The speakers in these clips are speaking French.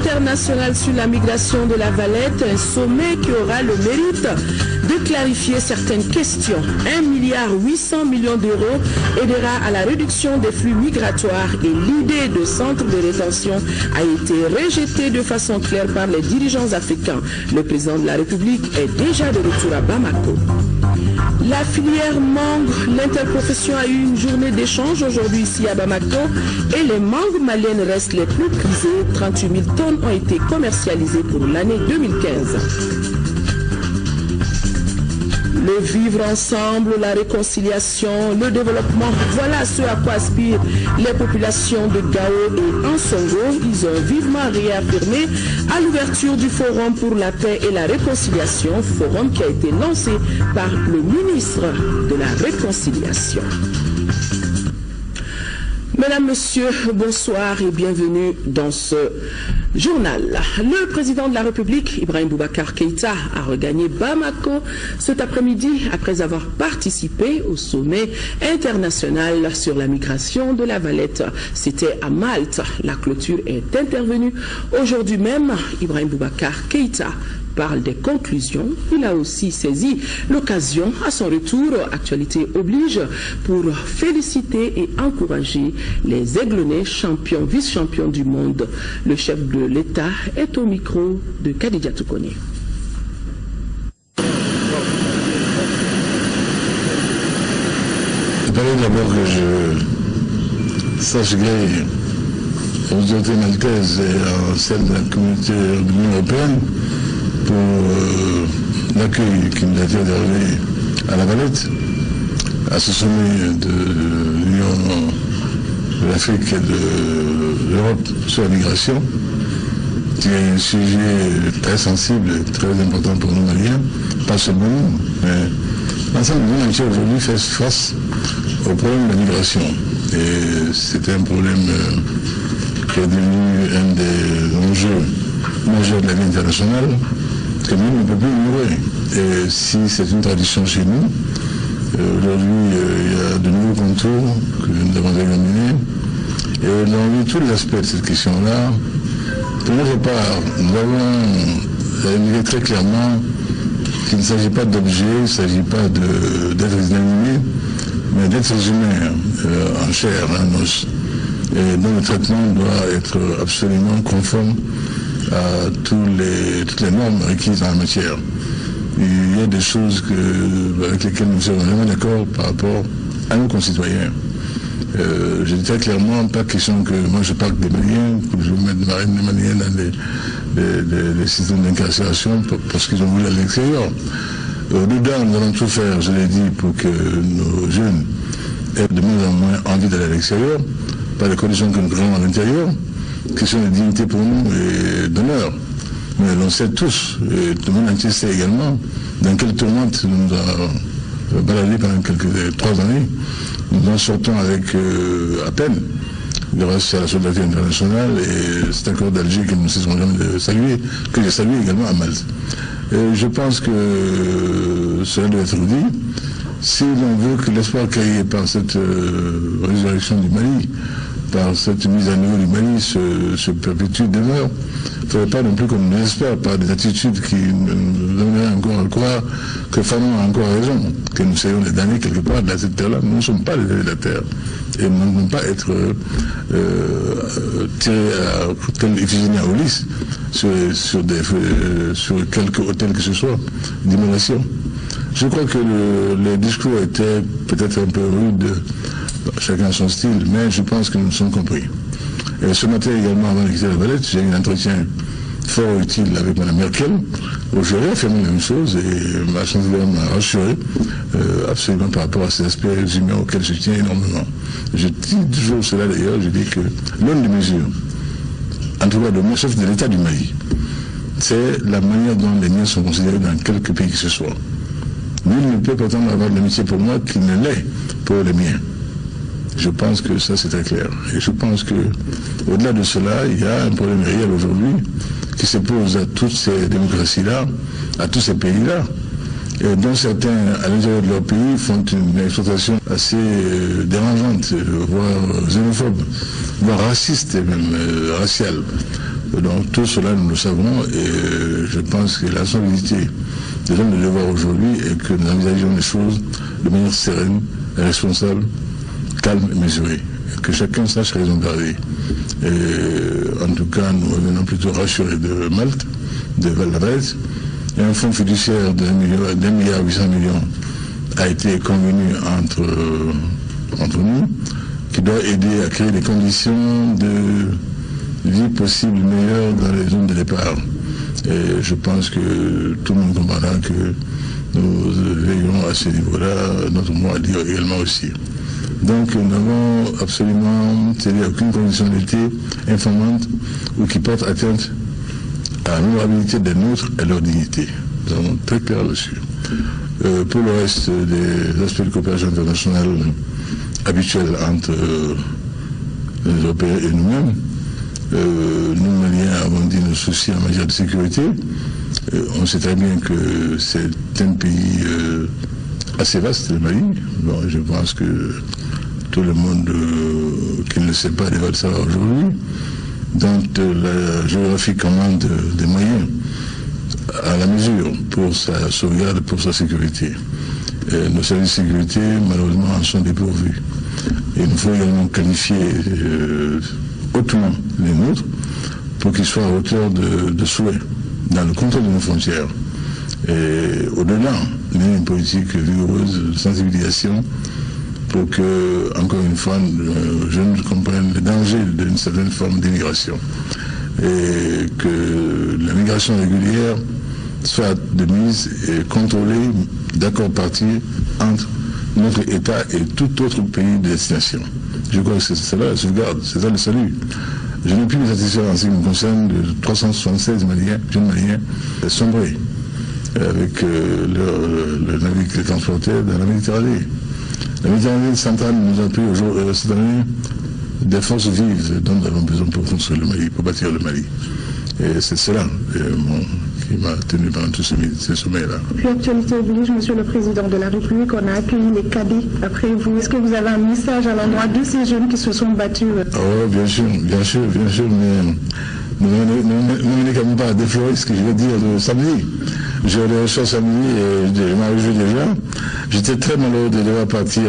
international sur la migration de la Valette, un sommet qui aura le mérite de clarifier certaines questions. 1,8 milliard d'euros aidera à la réduction des flux migratoires et l'idée de centre de rétention a été rejetée de façon claire par les dirigeants africains. Le président de la République est déjà de retour à Bamako. La filière mangue, l'interprofession a eu une journée d'échange aujourd'hui ici à Bamako et les mangues maliennes restent les plus prisées. 38 000 tonnes ont été commercialisées pour l'année 2015. Le vivre ensemble, la réconciliation, le développement, voilà ce à quoi aspirent les populations de Gao et Ansongo. Ils ont vivement réaffirmé à l'ouverture du Forum pour la paix et la réconciliation, forum qui a été lancé par le ministre de la Réconciliation. Mesdames, Messieurs, bonsoir et bienvenue dans ce journal. Le président de la République, Ibrahim Boubacar Keïta, a regagné Bamako cet après-midi après avoir participé au sommet international sur la migration de la Valette. C'était à Malte. La clôture est intervenue aujourd'hui même. Ibrahim Boubacar Keïta parle des conclusions. Il a aussi saisi l'occasion à son retour, actualité oblige, pour féliciter et encourager les Aiglonnais champions, vice-champions du monde. Le chef de l'État est au micro de Khadija Toukone. Il fallait d'abord que je sache que aux autorités maltaises et en celle de la communauté de l'Union européenne pour l'accueil qui nous a été réservé à la Valette, à ce sommet de l'Union de l'Afrique et de l'Europe sur la migration, qui est un sujet très sensible et très important pour nous Maliens, pas seulement nous, mais l'ensemble du monde entier aujourd'hui fait face au problème de la migration. Et c'est un problème qui est devenu un des enjeux majeurs de la vie internationale, que nous ne peut plus ignorer. Et si c'est une tradition chez nous, aujourd'hui il y a de nouveaux contours que nous avons examinés. Et dans tous les aspects de cette question-là, pour notre part, nous avons indiqué très clairement qu'il ne s'agit pas d'objets, il ne s'agit pas d'être inanimés, mais d'êtres humains en chair, en os, et dont le traitement doit être absolument conforme à toutes les normes requises en la matière. Il y a des choses avec lesquelles nous ne sommes jamais d'accord par rapport à nos concitoyens. Je dis très clairement, pas question que moi je parle des Maliens, que je mette des Maliens dans les systèmes d'incarcération parce qu'ils ont voulu à l'extérieur. Dedans, nous allons tout faire, je l'ai dit, pour que nos jeunes aient de moins en moins envie d'aller à l'extérieur, par les conditions que nous créons à l'intérieur. Question de dignité pour nous et d'honneur. Mais l'on sait tous, et tout le monde entier sait également, dans quelle tourmente nous a baladé pendant 3 années. Nous en sortons avec à peine, grâce à la solidarité internationale et cet accord d'Alger que nous ne cesserons jamais de saluer, que j'ai salué également à Malte. Et je pense que cela doit être dit. Si l'on veut que l'espoir créé par cette résurrection du Mali, par cette mise à niveau du Mali se perpétue, demeure, il ne faudrait pas non plus qu'on nous espère par des attitudes qui nous donneraient encore à croire que Fanon a encore raison, que nous soyons les damnés quelque part de cette terre-là. Nous ne sommes pas les damnés de la terre. Et nous ne pouvons pas être tirés à tel Iphigénie à Ulysse sur quelque hôtel que ce soit d'immolation. Je crois que les discours étaient peut-être un peu rudes, chacun son style, mais je pense que nous nous sommes compris. Et ce matin également, avant de quitter la Valette, j'ai eu un entretien fort utile avec Mme Merkel, où je réaffirme la même chose et ma chancelière m'a rassuré absolument par rapport à ces aspects humains auxquels je tiens énormément. Je dis toujours cela d'ailleurs, je dis que l'une des mesures, en tout cas de mon chef de l'État du Mali, c'est la manière dont les miens sont considérés dans quelque pays que ce soit. Nul ne peut pourtant avoir de l'amitié pour moi qu'il ne l'est pour les miens. Je pense que ça c'est très clair. Et je pense que au-delà de cela, il y a un problème réel aujourd'hui qui se pose à toutes ces démocraties-là, à tous ces pays-là, et dont certains, à l'intérieur de leur pays, font une exploitation assez dérangeante, voire xénophobe, voire raciste et même raciale, Donc tout cela, nous le savons, et je pense que la responsabilité des hommes de devoir aujourd'hui est que nous envisageons les choses de manière sereine, responsable, calme et mesurée. Que chacun sache raison garder. Et en tout cas, nous revenons plutôt rassurés de Malte, de Valladolid. Et un fonds fiduciaire d'1,8 milliard a été convenu entre nous, qui doit aider à créer des conditions de vie possible meilleures dans les zones de départ. Et je pense que tout le monde comprendra que nous veillons à ce niveau-là, notre mot à dire également aussi. Donc nous n'avons absolument cédé à aucune conditionnalité informante ou qui porte atteinte à la vulnérabilité des nôtres et leur dignité. Nous sommes très clairs là-dessus. Pour le reste des aspects de coopération internationale habituels entre les Européens et nous-mêmes, nous, Maliens, avons dit nos soucis en matière de sécurité. On sait très bien que c'est un pays assez vaste, le Mali. Bon, je pense que tout le monde qui ne le sait pas devrait le savoir aujourd'hui. Donc la géographie commande des moyens à la mesure pour sa sauvegarde, pour sa sécurité. Nos services de sécurité, malheureusement, en sont dépourvus. Et il nous faut également qualifier hautement les nôtres pour qu'ils soient à hauteur de souhait dans le contrôle de nos frontières. Et au-delà, il y a une politique vigoureuse de sensibilisation pour que, encore une fois, les jeunes comprennent le danger d'une certaine forme d'immigration. Et que la migration régulière soit de mise et contrôlée d'accord parti entre notre État et tout autre pays de destination. Je crois que c'est cela la sauvegarde, c'est ça le salut. Je n'ai plus me satisfaire en ce qui me concerne de 376 jeunes Maliens sombrés avec le navire qui les transportait dans la Méditerranée. La Méditerranée centrale nous a pris cette année des forces vives dont nous avons besoin pour construire le Mali, pour bâtir le Mali. Et c'est cela qui m'a tenu pendant tous ces sommets-là. Puis actualité oblige, Monsieur le Président de la République, on a accueilli les cadets après vous. Est-ce que vous avez un message à l'endroit de ces jeunes qui se sont battus? Oh, bien sûr, mais ne venez quand même pas à déflorer ce que je vais dire samedi. Je les reçois samedi et je m'en réjouis déjà. J'étais très malheureux de devoir partir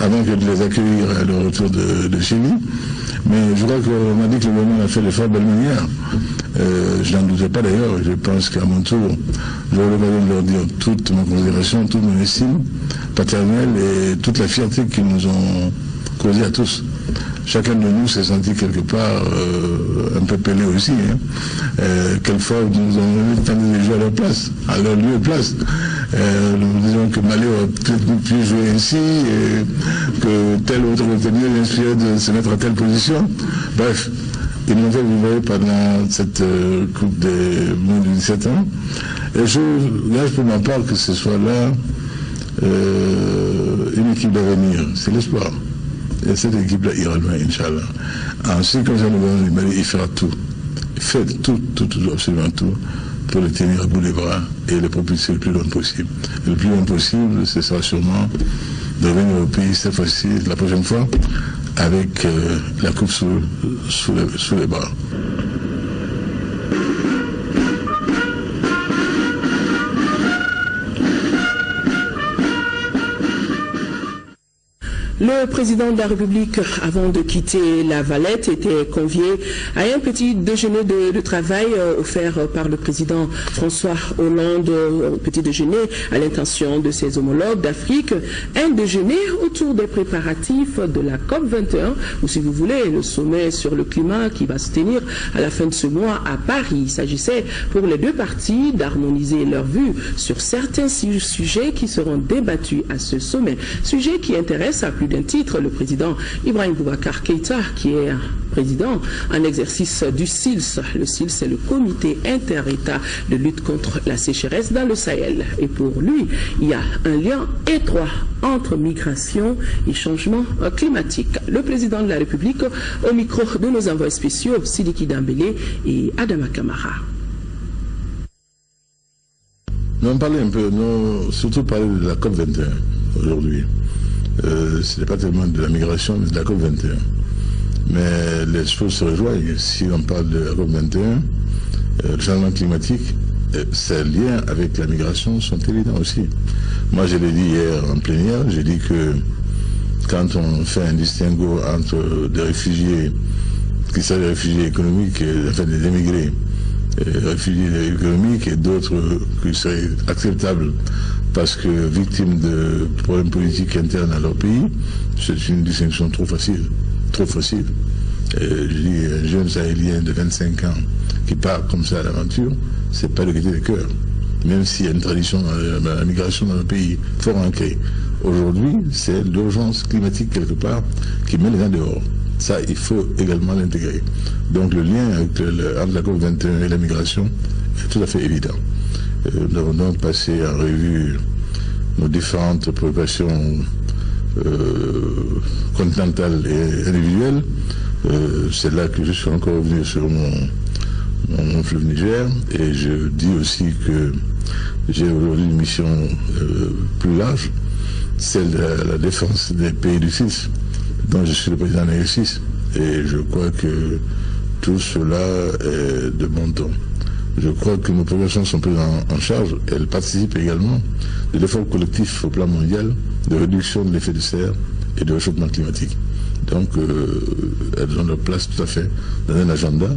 avant que de les accueillir à leur retour de chez lui. Mais je crois qu'on m'a dit que le gouvernement a fait l'effort de belle manière. Je n'en doutais pas d'ailleurs. Je pense qu'à mon tour, j'aurai l'occasion de leur dire toute ma considération, toute mon estime paternelle et toute la fierté qu'ils nous ont causé à tous. Chacun de nous s'est senti quelque part un peu pelé aussi. Quelquefois, nous avons tenté de jouer à leur place, à leur lieu de place. Nous disons que Mali aurait peut-être pu jouer ainsi, et que tel autre aurait mieux inspiré de se mettre à telle position. Bref, ils nous ont fait vivre pendant cette Coupe des moins de 17 ans. Et je gage pour ma part que ce soit là une équipe d'avenir. C'est l'espoir. Et cette équipe-là ira loin, Inch'Allah. En ce qui concerne le gouvernement du Mali, il fera tout. Il fait tout, absolument tout, pour le tenir à bout des bras et le propulser le plus loin possible. Et le plus loin possible, ce sera sûrement de revenir au pays cette fois-ci, la prochaine fois, avec la coupe sous les bras. Le président de la République, avant de quitter la Valette, était convié à un petit déjeuner de travail offert par le président François Hollande, petit déjeuner à l'intention de ses homologues d'Afrique, un déjeuner autour des préparatifs de la COP21, ou si vous voulez, le sommet sur le climat qui va se tenir à la fin de ce mois à Paris. Il s'agissait pour les deux parties d'harmoniser leurs vues sur certains sujets qui seront débattus à ce sommet, sujets qui intéressent à plus d'un titre le président Ibrahim Boubacar Keïta, qui est président en exercice du CILS. Le CILS, c'est le comité inter-État de lutte contre la sécheresse dans le Sahel. Et pour lui, il y a un lien étroit entre migration et changement climatique. Le président de la République, au micro de nos envoyés spéciaux, Sidiki Dambélé et Adama Kamara. Nous allons parler un peu, surtout parler de la COP21 aujourd'hui. Ce n'est pas tellement de la migration, mais de la COP21. Mais les choses se rejoignent. Si on parle de la COP21, le changement climatique, ses liens avec la migration sont évidents aussi. Moi, je l'ai dit hier en plénière, j'ai dit que quand on fait un distinguo entre des réfugiés, qui sont des réfugiés économiques, enfin des émigrés, réfugiés économiques et d'autres qui seraient acceptables parce que victimes de problèmes politiques internes à leur pays, c'est une distinction trop facile. Trop facile. Je dis, un jeune sahélien de 25 ans qui part comme ça à l'aventure, c'est pas de gaieté de cœur. Même s'il y a une tradition dans la migration dans le pays fort ancrée. Aujourd'hui, c'est l'urgence climatique quelque part qui met les gens dehors. Ça, il faut également l'intégrer. Donc le lien entre la COP21 et la migration est tout à fait évident. Nous avons donc passé en revue nos différentes préoccupations continentales et individuelles. C'est là que je suis encore revenu sur mon fleuve Niger, et je dis aussi que j'ai aujourd'hui une mission plus large, celle de la défense des pays du CIS, dont je suis le président de l'exercice, et je crois que tout cela est de bon ton. Je crois que nos populations sont prises en charge. Elles participent également de l'effort collectif au plan mondial de réduction de l'effet de serre et de réchauffement climatique. Donc, elles ont leur place tout à fait dans un agenda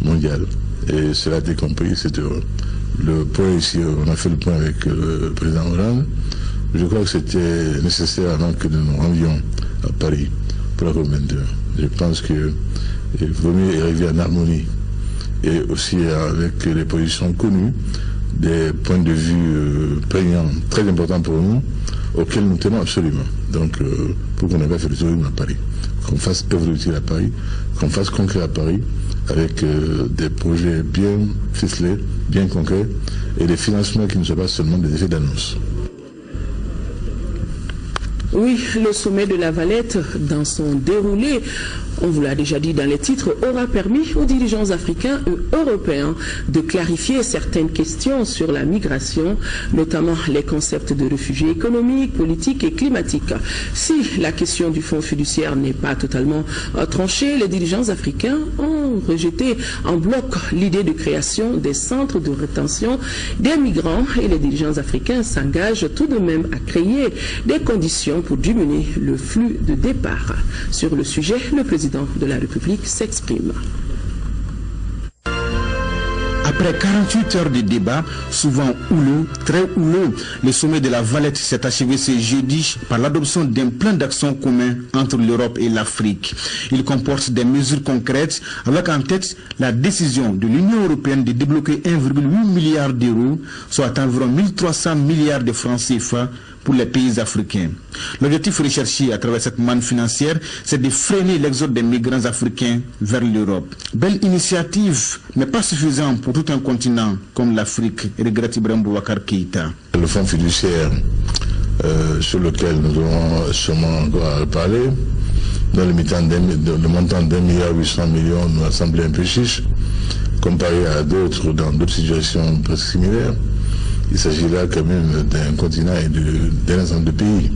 mondial. Et cela a été compris, c'est heureux. Le point ici, on a fait le point avec le président Hollande. Je crois que c'était nécessaire avant que nous nous rendions à Paris pour la COP22. Je pense qu'il vaut mieux arriver en harmonie et aussi avec les positions connues, des points de vue prégnants, très importants pour nous, auxquels nous tenons absolument. Donc, pour qu'on n'ait pas fait le tourisme à Paris, qu'on fasse œuvre utile à Paris, qu'on fasse concret à Paris, avec des projets bien ficelés, bien concrets, et des financements qui ne soient pas seulement des effets d'annonce. Oui, le sommet de la Valette, dans son déroulé, on vous l'a déjà dit dans les titres, aura permis aux dirigeants africains et européens de clarifier certaines questions sur la migration, notamment les concepts de réfugiés économiques, politiques et climatiques. Si la question du fonds fiduciaire n'est pas totalement tranchée, les dirigeants africains ont rejeté en bloc l'idée de création des centres de rétention des migrants, et les dirigeants africains s'engagent tout de même à créer des conditions pour diminuer le flux de départ. Sur le sujet, le président de la République s'exprime. Après 48 heures de débat, souvent houleux, très houleux, le sommet de la Valette s'est achevé ce jeudi par l'adoption d'un plan d'action commun entre l'Europe et l'Afrique. Il comporte des mesures concrètes avec en tête la décision de l'Union européenne de débloquer 1,8 milliard d'euros, soit environ 1300 milliards de francs CFA pour les pays africains. L'objectif recherché à travers cette manne financière, c'est de freiner l'exode des migrants africains vers l'Europe. Belle initiative, mais pas suffisante pour tout un continent comme l'Afrique, regrette Ibrahim Boubacar Keïta. Le fonds fiduciaire sur lequel nous aurons sûrement encore à parler, dans le montant d'1,8 milliard nous a semblé un peu chiche, comparé à d'autres dans d'autres situations presque similaires. Il s'agit là quand même d'un continent et d'un ensemble de pays.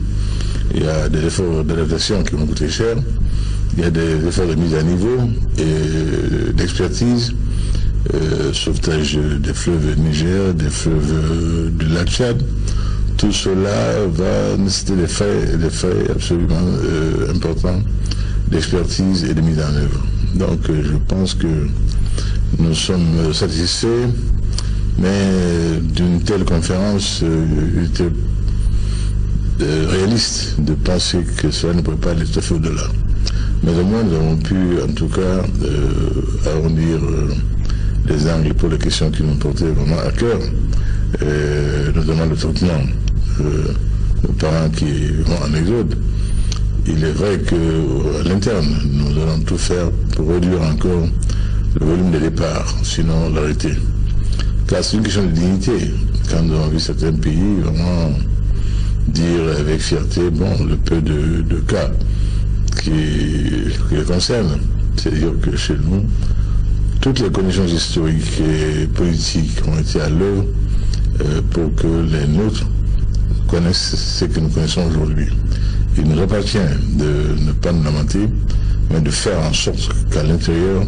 Il y a des efforts d'adaptation qui vont coûter cher. Il y a des efforts de mise à niveau et d'expertise, sauvetage des fleuves Niger, des fleuves du lac Tchad. Tout cela va nécessiter des frais absolument importants d'expertise et de mise en œuvre. Donc je pense que nous sommes satisfaits. Mais d'une telle conférence, il était réaliste de penser que cela ne pourrait pas aller tout à fait au-delà. Mais au moins, nous avons pu, en tout cas, arrondir les angles pour les questions qui nous portaient vraiment à cœur, notamment le traitement de parents qui vont en exode. Il est vrai qu'à l'interne, nous allons tout faire pour réduire encore le volume des départs, sinon l'arrêter. Car c'est une question de dignité. Quand nous avons vu certains pays vraiment dire avec fierté, bon, le peu de cas qui les concernent, c'est-à-dire que chez nous, toutes les conditions historiques et politiques ont été à l'œuvre pour que les nôtres connaissent ce que nous connaissons aujourd'hui. Il nous appartient de ne pas nous lamenter, mais de faire en sorte qu'à l'intérieur,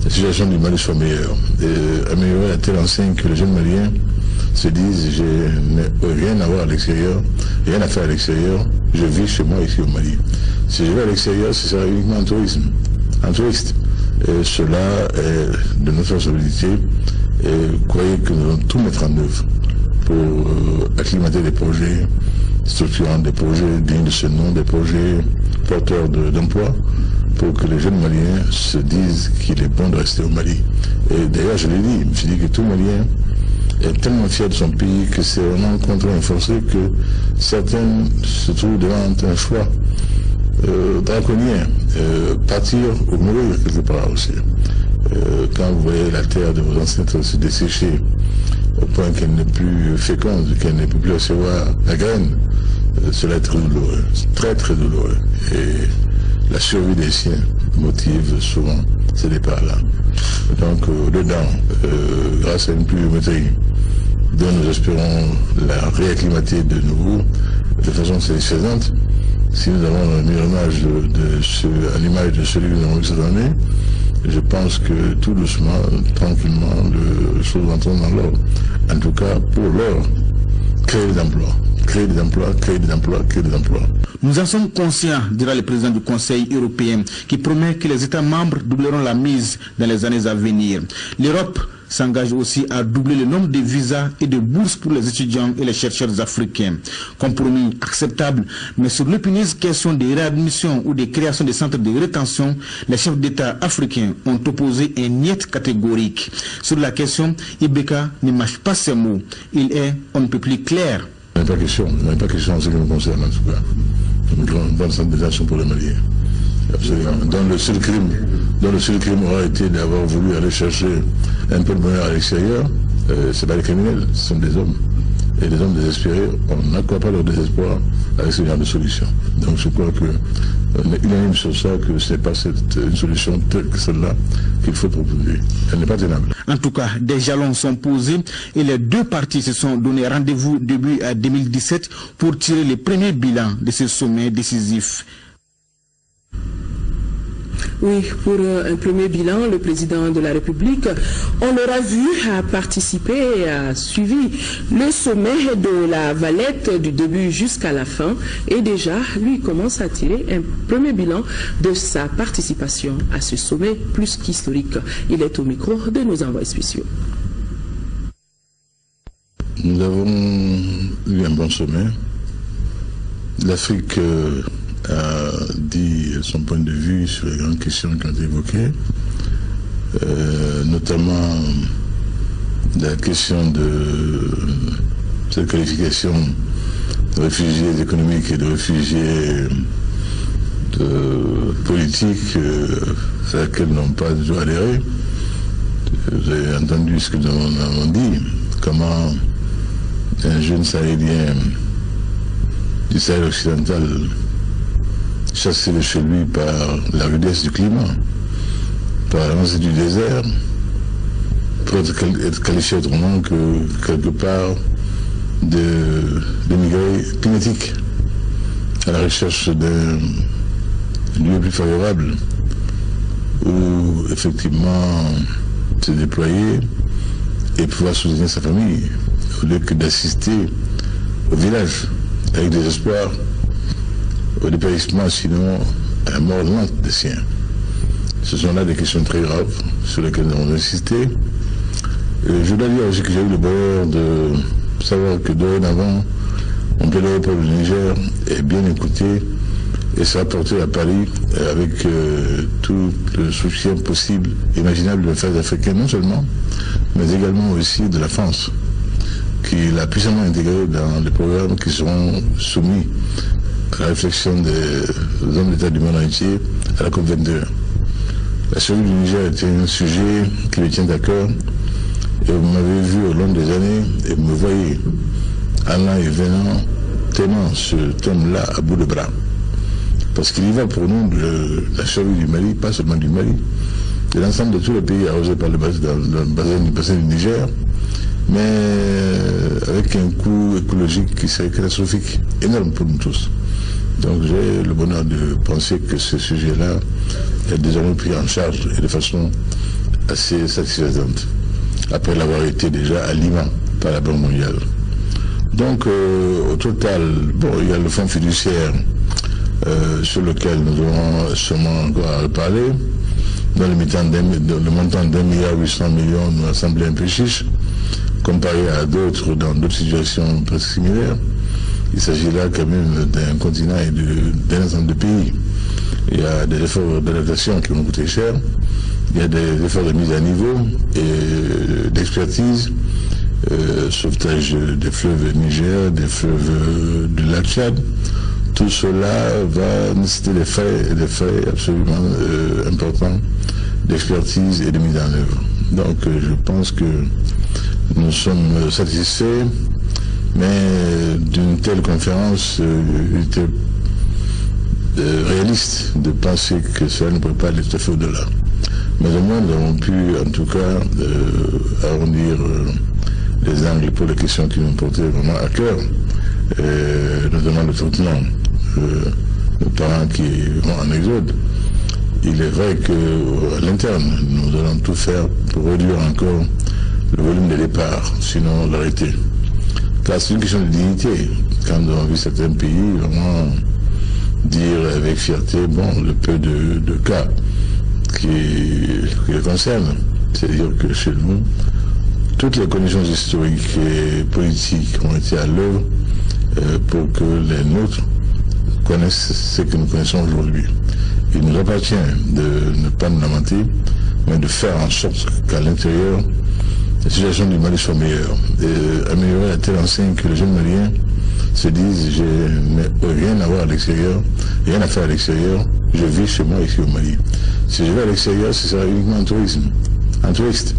la situation du Mali soit meilleure. Et améliorer à telle enseigne que les jeunes Maliens se disent je n'ai rien à voir à l'extérieur, rien à faire à l'extérieur, je vis chez moi ici au Mali. Si je vais à l'extérieur, ce sera uniquement en tourisme, en touriste. Et cela est de notre responsabilité. Et croyez que nous allons tout mettre en œuvre pour acclimater des projets structurants, des projets dignes de ce nom, des projets porteurs d'emploi, pour que les jeunes Maliens se disent qu'il est bon de rester au Mali. Et d'ailleurs, je l'ai dit, je dis que tout Malien est tellement fier de son pays que c'est vraiment contraint et forcé que certains se trouvent devant un choix draconien, partir ou mourir quelque part aussi. Quand vous voyez la terre de vos ancêtres se dessécher au point qu'elle n'est plus féconde, qu'elle ne peut plus recevoir la graine, cela est très douloureux, très très douloureux. Et la survie des siens motive souvent ces départs-là. Donc, dedans, grâce à une pluviométrie dont nous espérons la réacclimater de nouveau de façon satisfaisante, si nous avons un mirage à l'image de celui que nous avons eu cette année, je pense que tout doucement, tranquillement, les choses entrent dans l'ordre. En tout cas, pour l'heure, créer des emplois. Créer des emplois, créer des emplois, créer des emplois. Nous en sommes conscients, dira le président du Conseil européen, qui promet que les États membres doubleront la mise dans les années à venir. L'Europe s'engage aussi à doubler le nombre de visas et de bourses pour les étudiants et les chercheurs africains. Compromis acceptable, mais sur l'épineuse question des réadmissions ou des créations de centres de rétention, les chefs d'État africains ont opposé un niet catégorique. Sur la question, Ibeka ne mâche pas ses mots. Il est on ne peut plus clair. Il n'y a pas question en ce qui me concerne en tout cas. Une bonne sensibilisation pour les Maliens. Absolument. Dont le seul crime aura été d'avoir voulu aller chercher un peu de bonheur à l'extérieur. Ce pas les criminels, ce sont des hommes. Et les hommes désespérés, on n'accroît pas leur désespoir avec ce genre de solution. Donc je crois qu'on est unanime sur ça, que ce n'est pas une solution telle que celle-là qu'il faut proposer. Elle n'est pas tenable. En tout cas, des jalons sont posés et les deux parties se sont donné rendez-vous début 2017 pour tirer les premiers bilans de ce sommet décisif. Oui, pour un premier bilan, le président de la République, on l'aura vu, a participé et a suivi le sommet de la Valette du début jusqu'à la fin et déjà, lui commence à tirer un premier bilan de sa participation à ce sommet plus qu'historique. Il est au micro de nos envoyés spéciaux. Nous avons eu un bon sommet. L'Afrique a dit son point de vue sur les grandes questions qui ont été évoquées, notamment la question de cette qualification de réfugiés économiques et de réfugiés politiques à laquelle n'ont pas toujours adhéré. Vous avez entendu ce que nous avons dit, comment un jeune sahélien du Sahel occidental chassé de chez lui par la rudesse du climat, par l'avancée du désert, peut être qualifié autrement que quelque part d'émigrés climatiques à la recherche d'un lieu plus favorable où effectivement se déployer et pouvoir soutenir sa famille au lieu que d'assister au village avec des espoirs au dépérissement, sinon à la mort lente des siens. Ce sont là des questions très graves sur lesquelles nous avons insisté. Je dois dire aussi que j'ai eu le bonheur de savoir que dorénavant, mon plaidoyer pour le Niger est bien écouté et sera porté à Paris avec tout le soutien possible, imaginable des affaires africaines, non seulement, mais également aussi de la France, qui l'a puissamment intégré dans les programmes qui seront soumis à la réflexion des hommes d'État du monde entier à la COP21. La survie du Niger était un sujet qui me tient à cœur et vous m'avez vu au long des années et vous me voyez allant et venant tenant cet homme-là à bout de bras. Parce qu'il y va pour nous de la survie du Mali, pas seulement du Mali, de l'ensemble de tous les pays arrosés par le bassin du Niger, mais avec un coût écologique qui serait catastrophique, énorme pour nous tous. Donc j'ai le bonheur de penser que ce sujet-là est désormais pris en charge et de façon assez satisfaisante, après l'avoir été déjà à Lima par la Banque mondiale. Donc au total, bon, il y a le fonds fiduciaire sur lequel nous aurons sûrement encore à reparler. Dans le montant d'1,8 milliard nous a semblé un peu chiche, comparé à d'autres dans d'autres situations presque similaires. Il s'agit là quand même d'un continent et d'un ensemble de pays. Il y a des efforts d'adaptation qui vont coûter cher, il y a des efforts de mise à niveau et d'expertise, sauvetage des fleuves Niger, des fleuves du lac Tchad. Tout cela va nécessiter des frais absolument importants d'expertise et de mise en œuvre. Donc je pense que nous sommes satisfaits, mais d'une telle conférence, il était réaliste de penser que cela ne peut pas aller tout à fait au-delà. Mais au moins nous avons pu en tout cas arrondir les angles pour les questions qui nous portaient vraiment à cœur, notamment le traitement de parents qui vont en exode. Il est vrai qu'à l'interne, nous allons tout faire pour réduire encore le volume de départ, sinon l'arrêter. Car c'est une question de dignité. Quand nous avons vu certains pays vraiment dire avec fierté, bon, le peu de cas qui les concernent, c'est-à-dire que chez nous, toutes les conditions historiques et politiques ont été à l'œuvre pour que les nôtres connaissent ce que nous connaissons aujourd'hui. Il nous appartient de ne pas nous lamenter, mais de faire en sorte qu'à l'intérieur, la situation du Mali soit meilleure. Et améliorer à telle enseigne que les jeunes Maliens se disent, je n'ai rien à voir à l'extérieur, rien à faire à l'extérieur, je vis chez moi ici au Mali. Si je vais à l'extérieur, ce sera uniquement en tourisme, en touriste.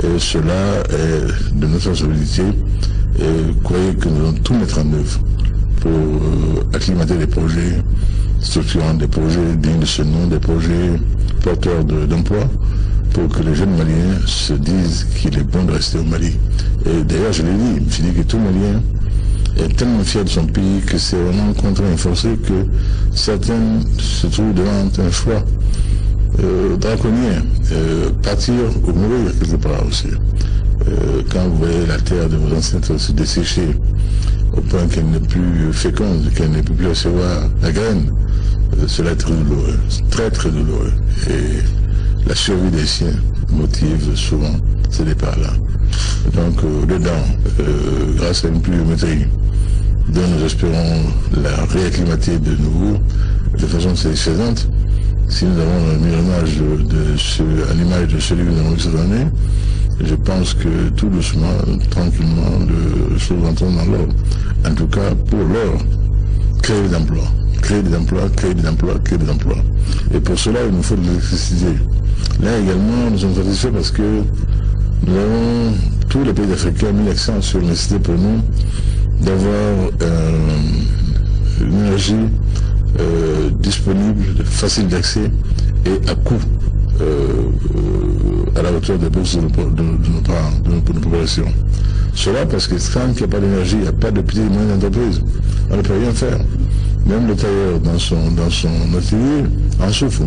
Et cela est de notre responsabilité. Et croyez que nous allons tout mettre en œuvre pour acclimater des projets structurants, des projets dignes de ce nom, des projets porteurs d'emploi, pour que les jeunes Maliens se disent qu'il est bon de rester au Mali. Et d'ailleurs, je l'ai dit, je dis que tout Malien est tellement fier de son pays que c'est vraiment contraint et forcé que certains se trouvent devant un choix draconien, partir ou mourir quelque part aussi. Quand vous voyez la terre de vos ancêtres se dessécher au point qu'elle n'est plus féconde, qu'elle ne peut plus recevoir la graine, cela est très douloureux, très très douloureux. Et la survie des siens motive souvent ces départs-là. Donc, dedans, grâce à une pluviométrie dont nous espérons la réacclimater de nouveau de façon satisfaisante, si nous avons un millonnage à l'image de celui que nous avons eu cette année, je pense que tout doucement, tranquillement, les choses entrent dans l'ordre. En tout cas, pour l'heure, créer des emplois. Créer des emplois, créer des emplois, créer des emplois. Et pour cela, il nous faut de l'électricité. Là également, nous sommes satisfaits parce que nous avons, tous les pays africains, mis l'accent sur la nécessité pour nous d'avoir une énergie disponible, facile d'accès et à coût, à la hauteur des bourses de nos parents, de nos populations. Cela parce que quand il n'y a pas d'énergie, il n'y a pas de petites et moyennes entreprises. On ne peut rien faire. Même le tailleur dans son atelier en souffre.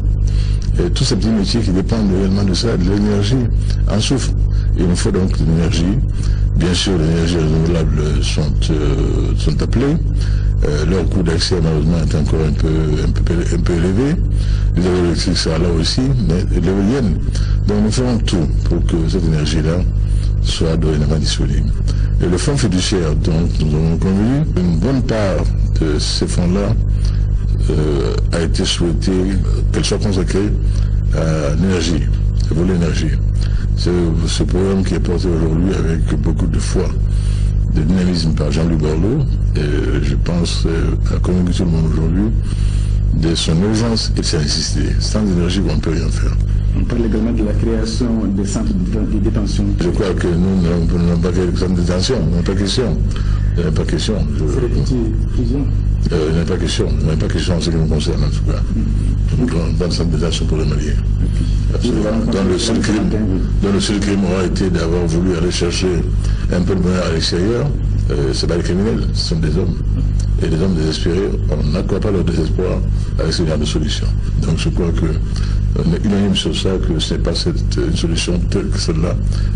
Et tous ces petits métiers qui dépendent réellement de ça, de l'énergie, en souffrent. Il nous faut donc de l'énergie. Bien sûr, les énergies renouvelables sont appelées. Leur coût d'accès, malheureusement, est encore un peu élevé. Les électriques sera là aussi, mais l'éolienne. Donc nous ferons tout pour que cette énergie-là soit dorénavant disponible. Et le fonds fiduciaire, donc, nous avons convenu, une bonne part de ces fonds-là a été souhaité qu'elle soit consacrée à l'énergie, au volet énergie. C'est ce programme qui est porté aujourd'hui avec beaucoup de foi, de dynamisme par Jean-Louis Borloo, et je pense à convaincre tout le monde aujourd'hui de son urgence et de sa nécessité. Sans énergie, on ne peut rien faire. On parle également de la création des centres de détention. Je crois que nous n'avons pas créé de centres de détention, il n'y a pas question. Il n'y a pas question. Il n'y a pas question. Il n'y a pas question en ce qui nous concerne, en tout cas. Dans le centre de détention pour les Maliens. Dans le seul crime aura été d'avoir voulu aller chercher un peu de bonheur à l'extérieur Ce pas des criminels, ce sont des hommes. Et les hommes désespérés, on n'accroît pas leur désespoir avec ce genre de solution. Donc je crois qu'on est unanime sur ça, que ce n'est pas une solution telle que celle-là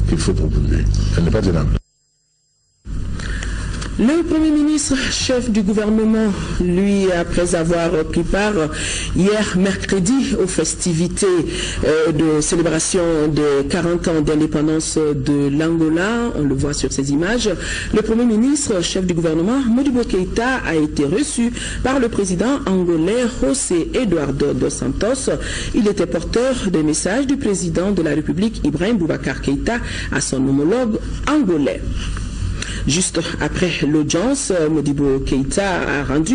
qu'il faut proposer. Elle n'est pas tenable. Le Premier ministre, chef du gouvernement, lui, après avoir pris part hier mercredi aux festivités de célébration des 40 ans d'indépendance de l'Angola, on le voit sur ces images, le Premier ministre, chef du gouvernement, Modibo Keïta, a été reçu par le président angolais José Eduardo dos Santos. Il était porteur des messages du président de la République, Ibrahim Boubacar Keïta, à son homologue angolais. Juste après l'audience, Modibo Keïta a rendu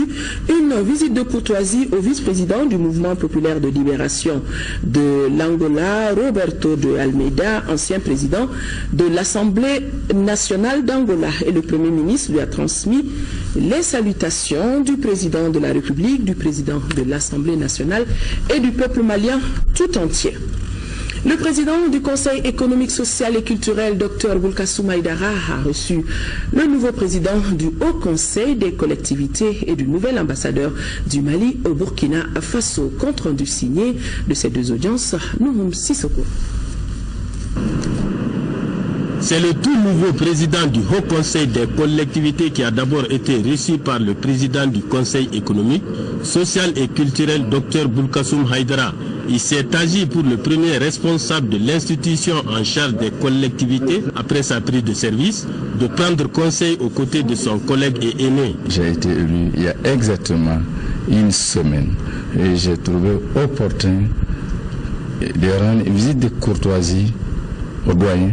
une visite de courtoisie au vice-président du mouvement populaire de libération de l'Angola, Roberto de Almeida, ancien président de l'Assemblée nationale d'Angola. Et le Premier ministre lui a transmis les salutations du président de la République, du président de l'Assemblée nationale et du peuple malien tout entier. Le président du Conseil économique, social et culturel, Dr Boulkassou Maïdara, a reçu le nouveau président du Haut Conseil des collectivités et du nouvel ambassadeur du Mali au Burkina Faso. Compte rendu signé de ces deux audiences, Nouhoum Sissoko. C'est le tout nouveau président du Haut Conseil des collectivités qui a d'abord été reçu par le président du Conseil économique, social et culturel, Dr Boulkassoum Haïdara. Il s'est agi pour le premier responsable de l'institution en charge des collectivités, après sa prise de service, de prendre conseil aux côtés de son collègue et aîné. J'ai été élu il y a exactement une semaine et j'ai trouvé opportun de rendre une visite de courtoisie au doyen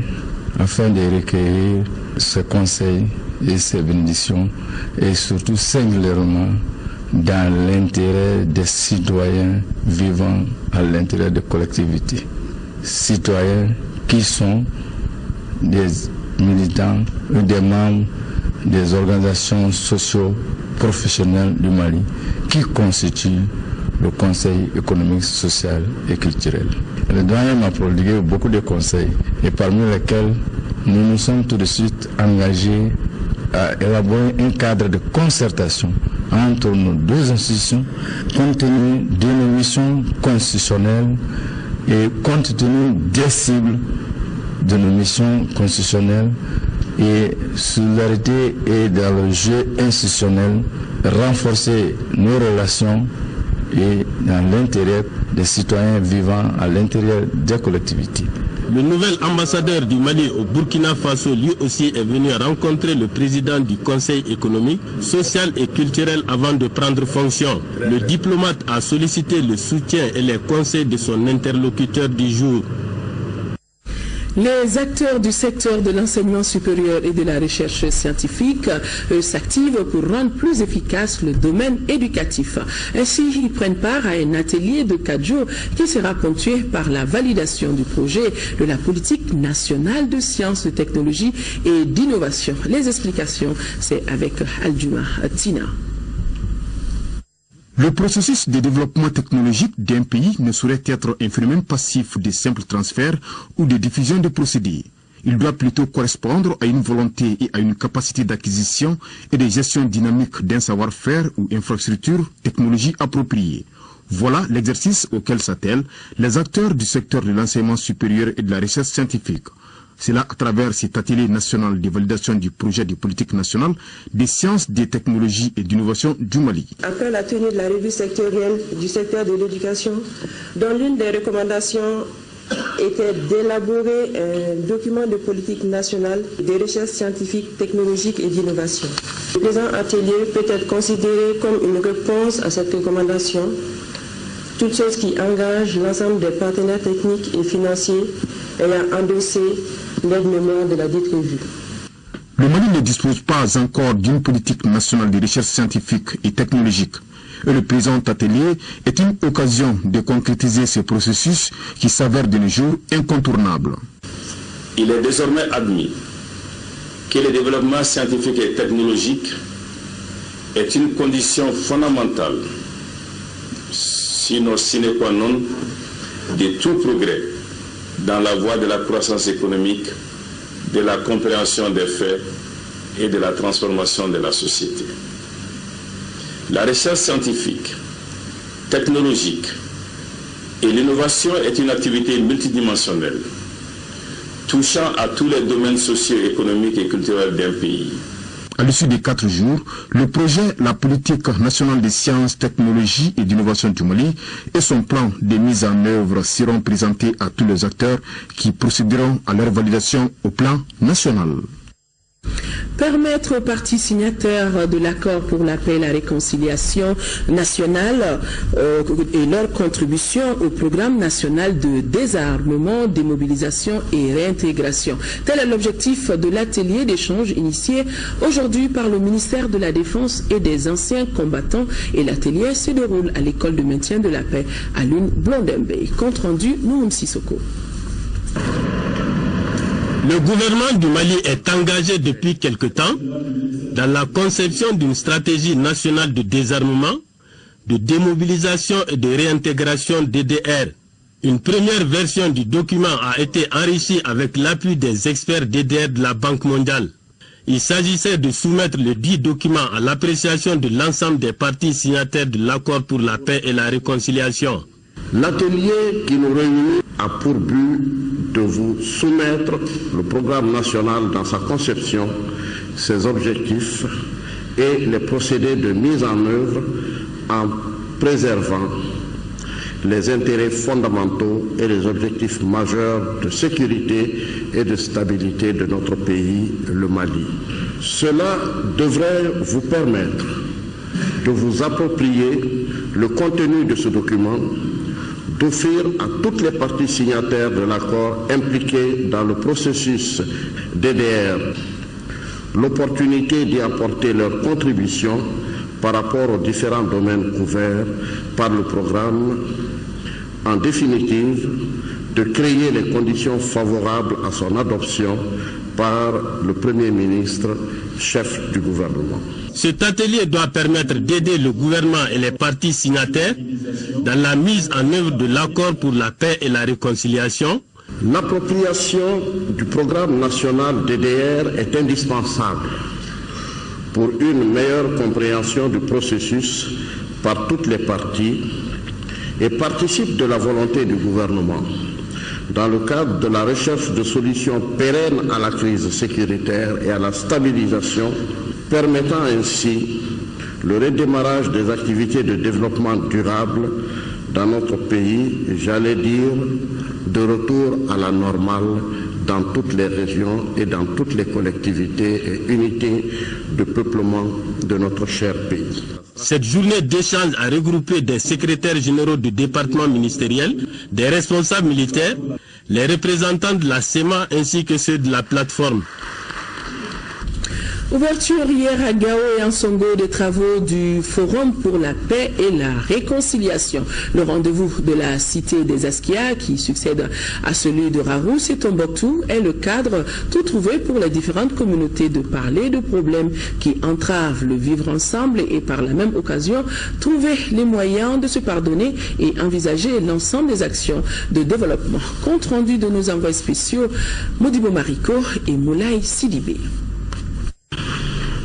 afin de recueillir ce conseil et ses bénédictions et surtout singulièrement dans l'intérêt des citoyens vivant à l'intérieur des collectivités. Citoyens qui sont des militants ou des membres des organisations socio-professionnelles du Mali qui constituent le Conseil économique, social et culturel. Le doyen m'a prodigué beaucoup de conseils et parmi lesquels nous nous sommes tout de suite engagés à élaborer un cadre de concertation entre nos deux institutions compte tenu de nos missions constitutionnelles et compte tenu des cibles de nos missions constitutionnelles et solidarité et dans le jeu institutionnel, renforcer nos relations et dans l'intérêt des citoyens vivant à l'intérieur des collectivités. Le nouvel ambassadeur du Mali au Burkina Faso lui aussi est venu rencontrer le président du Conseil économique, social et culturel avant de prendre fonction. Le diplomate a sollicité le soutien et les conseils de son interlocuteur du jour. Les acteurs du secteur de l'enseignement supérieur et de la recherche scientifique s'activent pour rendre plus efficace le domaine éducatif. Ainsi, ils prennent part à un atelier de 4 jours qui sera ponctué par la validation du projet de la politique nationale de sciences, de technologie et d'innovation. Les explications, c'est avec Aldjuma Tina. Le processus de développement technologique d'un pays ne saurait être un phénomène passif de simple transfert ou de diffusion de procédés. Il doit plutôt correspondre à une volonté et à une capacité d'acquisition et de gestion dynamique d'un savoir-faire ou infrastructure technologie appropriée. Voilà l'exercice auquel s'attellent les acteurs du secteur de l'enseignement supérieur et de la recherche scientifique. C'est là à travers cet atelier national de validation du projet de politique nationale des sciences, des technologies et d'innovation du Mali. Après la tenue de la revue sectorielle du secteur de l'éducation, dont l'une des recommandations était d'élaborer un document de politique nationale des recherches scientifiques, technologiques et d'innovation. Le présent atelier peut être considéré comme une réponse à cette recommandation, toute chose qui engage l'ensemble des partenaires techniques et financiers ayant endossé l'aide-mémoire de la dite revue. Le Mali ne dispose pas encore d'une politique nationale de recherche scientifique et technologique. Et le présent atelier est une occasion de concrétiser ce processus qui s'avère de nos jours incontournable. Il est désormais admis que le développement scientifique et technologique est une condition fondamentale, sinon sine qua non, de tout progrès dans la voie de la croissance économique, de la compréhension des faits et de la transformation de la société. La recherche scientifique, technologique et l'innovation est une activité multidimensionnelle, touchant à tous les domaines socio-économiques et culturels d'un pays. À l'issue des 4 jours, le projet La politique nationale des sciences, technologies et d'innovation du Mali et son plan de mise en œuvre seront présentés à tous les acteurs qui procéderont à leur validation au plan national. Permettre aux parties signataires de l'accord pour la paix et la réconciliation nationale et leur contribution au programme national de désarmement, démobilisation et réintégration. Tel est l'objectif de l'atelier d'échange initié aujourd'hui par le ministère de la Défense et des anciens combattants, et l'atelier se déroule à l'école de maintien de la paix à Blondembe. Compte rendu, Noumoun Sissoko. Le gouvernement du Mali est engagé depuis quelque temps dans la conception d'une stratégie nationale de désarmement, de démobilisation et de réintégration DDR. Une première version du document a été enrichie avec l'appui des experts DDR de la Banque mondiale. Il s'agissait de soumettre le dit document à l'appréciation de l'ensemble des parties signataires de l'accord pour la paix et la réconciliation. L'atelier qui nous réunit a pour but de vous soumettre le programme national dans sa conception, ses objectifs et les procédés de mise en œuvre en préservant les intérêts fondamentaux et les objectifs majeurs de sécurité et de stabilité de notre pays, le Mali. Cela devrait vous permettre de vous approprier le contenu de ce document, d'offrir à toutes les parties signataires de l'accord impliquées dans le processus DDR l'opportunité d'y apporter leur contribution par rapport aux différents domaines couverts par le programme, en définitive, de créer les conditions favorables à son adoption par le Premier ministre, chef du gouvernement. Cet atelier doit permettre d'aider le gouvernement et les parties signataires dans la mise en œuvre de l'accord pour la paix et la réconciliation. L'appropriation du programme national DDR est indispensable pour une meilleure compréhension du processus par toutes les parties et participe de la volonté du gouvernement dans le cadre de la recherche de solutions pérennes à la crise sécuritaire et à la stabilisation, permettant ainsi le redémarrage des activités de développement durable dans notre pays, j'allais dire, de retour à la normale dans toutes les régions et dans toutes les collectivités et unités de peuplement de notre cher pays. Cette journée d'échange a regroupé des secrétaires généraux du département ministériel, des responsables militaires, les représentants de la SEMA ainsi que ceux de la plateforme. Ouverture hier à Gao et en Songo des travaux du Forum pour la paix et la réconciliation. Le rendez-vous de la cité des Askia, qui succède à celui de Rarous et Tombouctou, est le cadre tout trouvé pour les différentes communautés de parler de problèmes qui entravent le vivre ensemble et par la même occasion trouver les moyens de se pardonner et envisager l'ensemble des actions de développement. Compte rendu de nos envois spéciaux Modibo Mariko et Moulay Sidibé.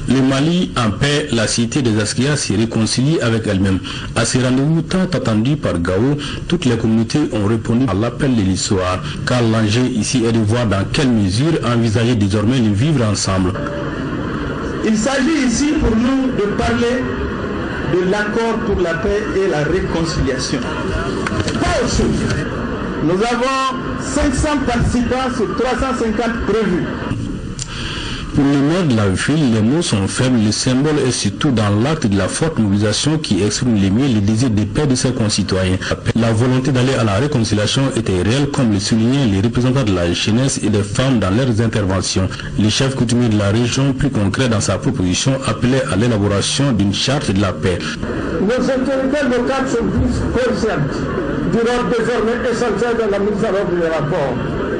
Le Mali en paix, la cité des Askia s'est réconciliée avec elle-même. À ce rendez-vous tant attendu par Gao, toutes les communautés ont répondu à l'appel de l'histoire, car l'enjeu ici est de voir dans quelle mesure envisager désormais de vivre ensemble. Il s'agit ici pour nous de parler de l'accord pour la paix et la réconciliation. Pas autre chose. Nous avons 500 participants sur 350 prévus. Pour le maire de la ville, les mots sont faibles, le symbole est surtout dans l'acte de la forte mobilisation qui exprime les mieux le désir de paix de ses concitoyens. La volonté d'aller à la réconciliation était réelle, comme le soulignaient les représentants de la jeunesse et des femmes dans leurs interventions. Le chef coutumier de la région, plus concret dans sa proposition, appelait à l'élaboration d'une charte de la paix. Nos autorités locales sont conscientes du rôle désormais essentiel dans la mise en œuvre du rapport.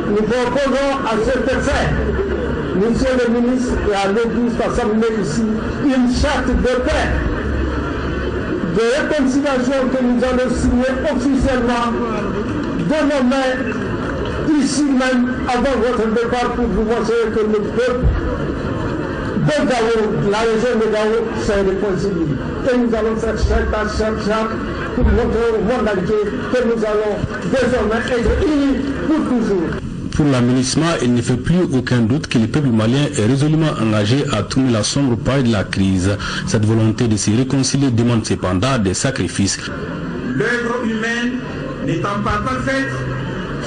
Nous proposons à cet effet, Monsieur le ministre et à l'Église assemblée ici, une charte de paix, de réconciliation que nous allons signer officiellement de nos mains, ici même, avant votre départ, pour vous montrer que le peuple de Gao, la région de Gao, c'est réconcilié. Et nous allons faire chaque pour montrer au monde entier que nous allons désormais être unis pour toujours. Pour la MINUSMA, il ne fait plus aucun doute que le peuple malien est résolument engagé à tourner la sombre paille de la crise. Cette volonté de se réconcilier demande cependant des sacrifices. L'œuvre humaine n'étant pas parfaite,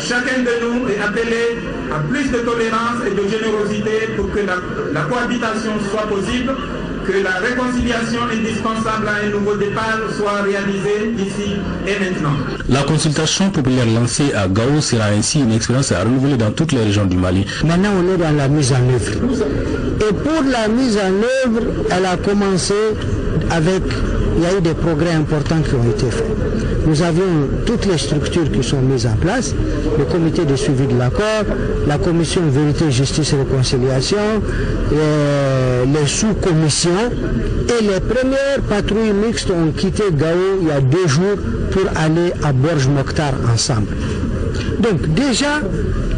chacun de nous est appelé à plus de tolérance et de générosité pour que la cohabitation soit possible, que la réconciliation indispensable à un nouveau départ soit réalisée ici et maintenant. La consultation populaire lancée à Gao sera ainsi une expérience à renouveler dans toutes les régions du Mali. Maintenant, on est dans la mise en œuvre. Et pour la mise en œuvre, elle a commencé avec... Il y a eu des progrès importants qui ont été faits. Nous avions toutes les structures qui sont mises en place, le comité de suivi de l'accord, la commission vérité, justice et réconciliation, les sous-commissions, et les premières patrouilles mixtes ont quitté Gao il y a 2 jours pour aller à Borj Mokhtar ensemble. Donc déjà,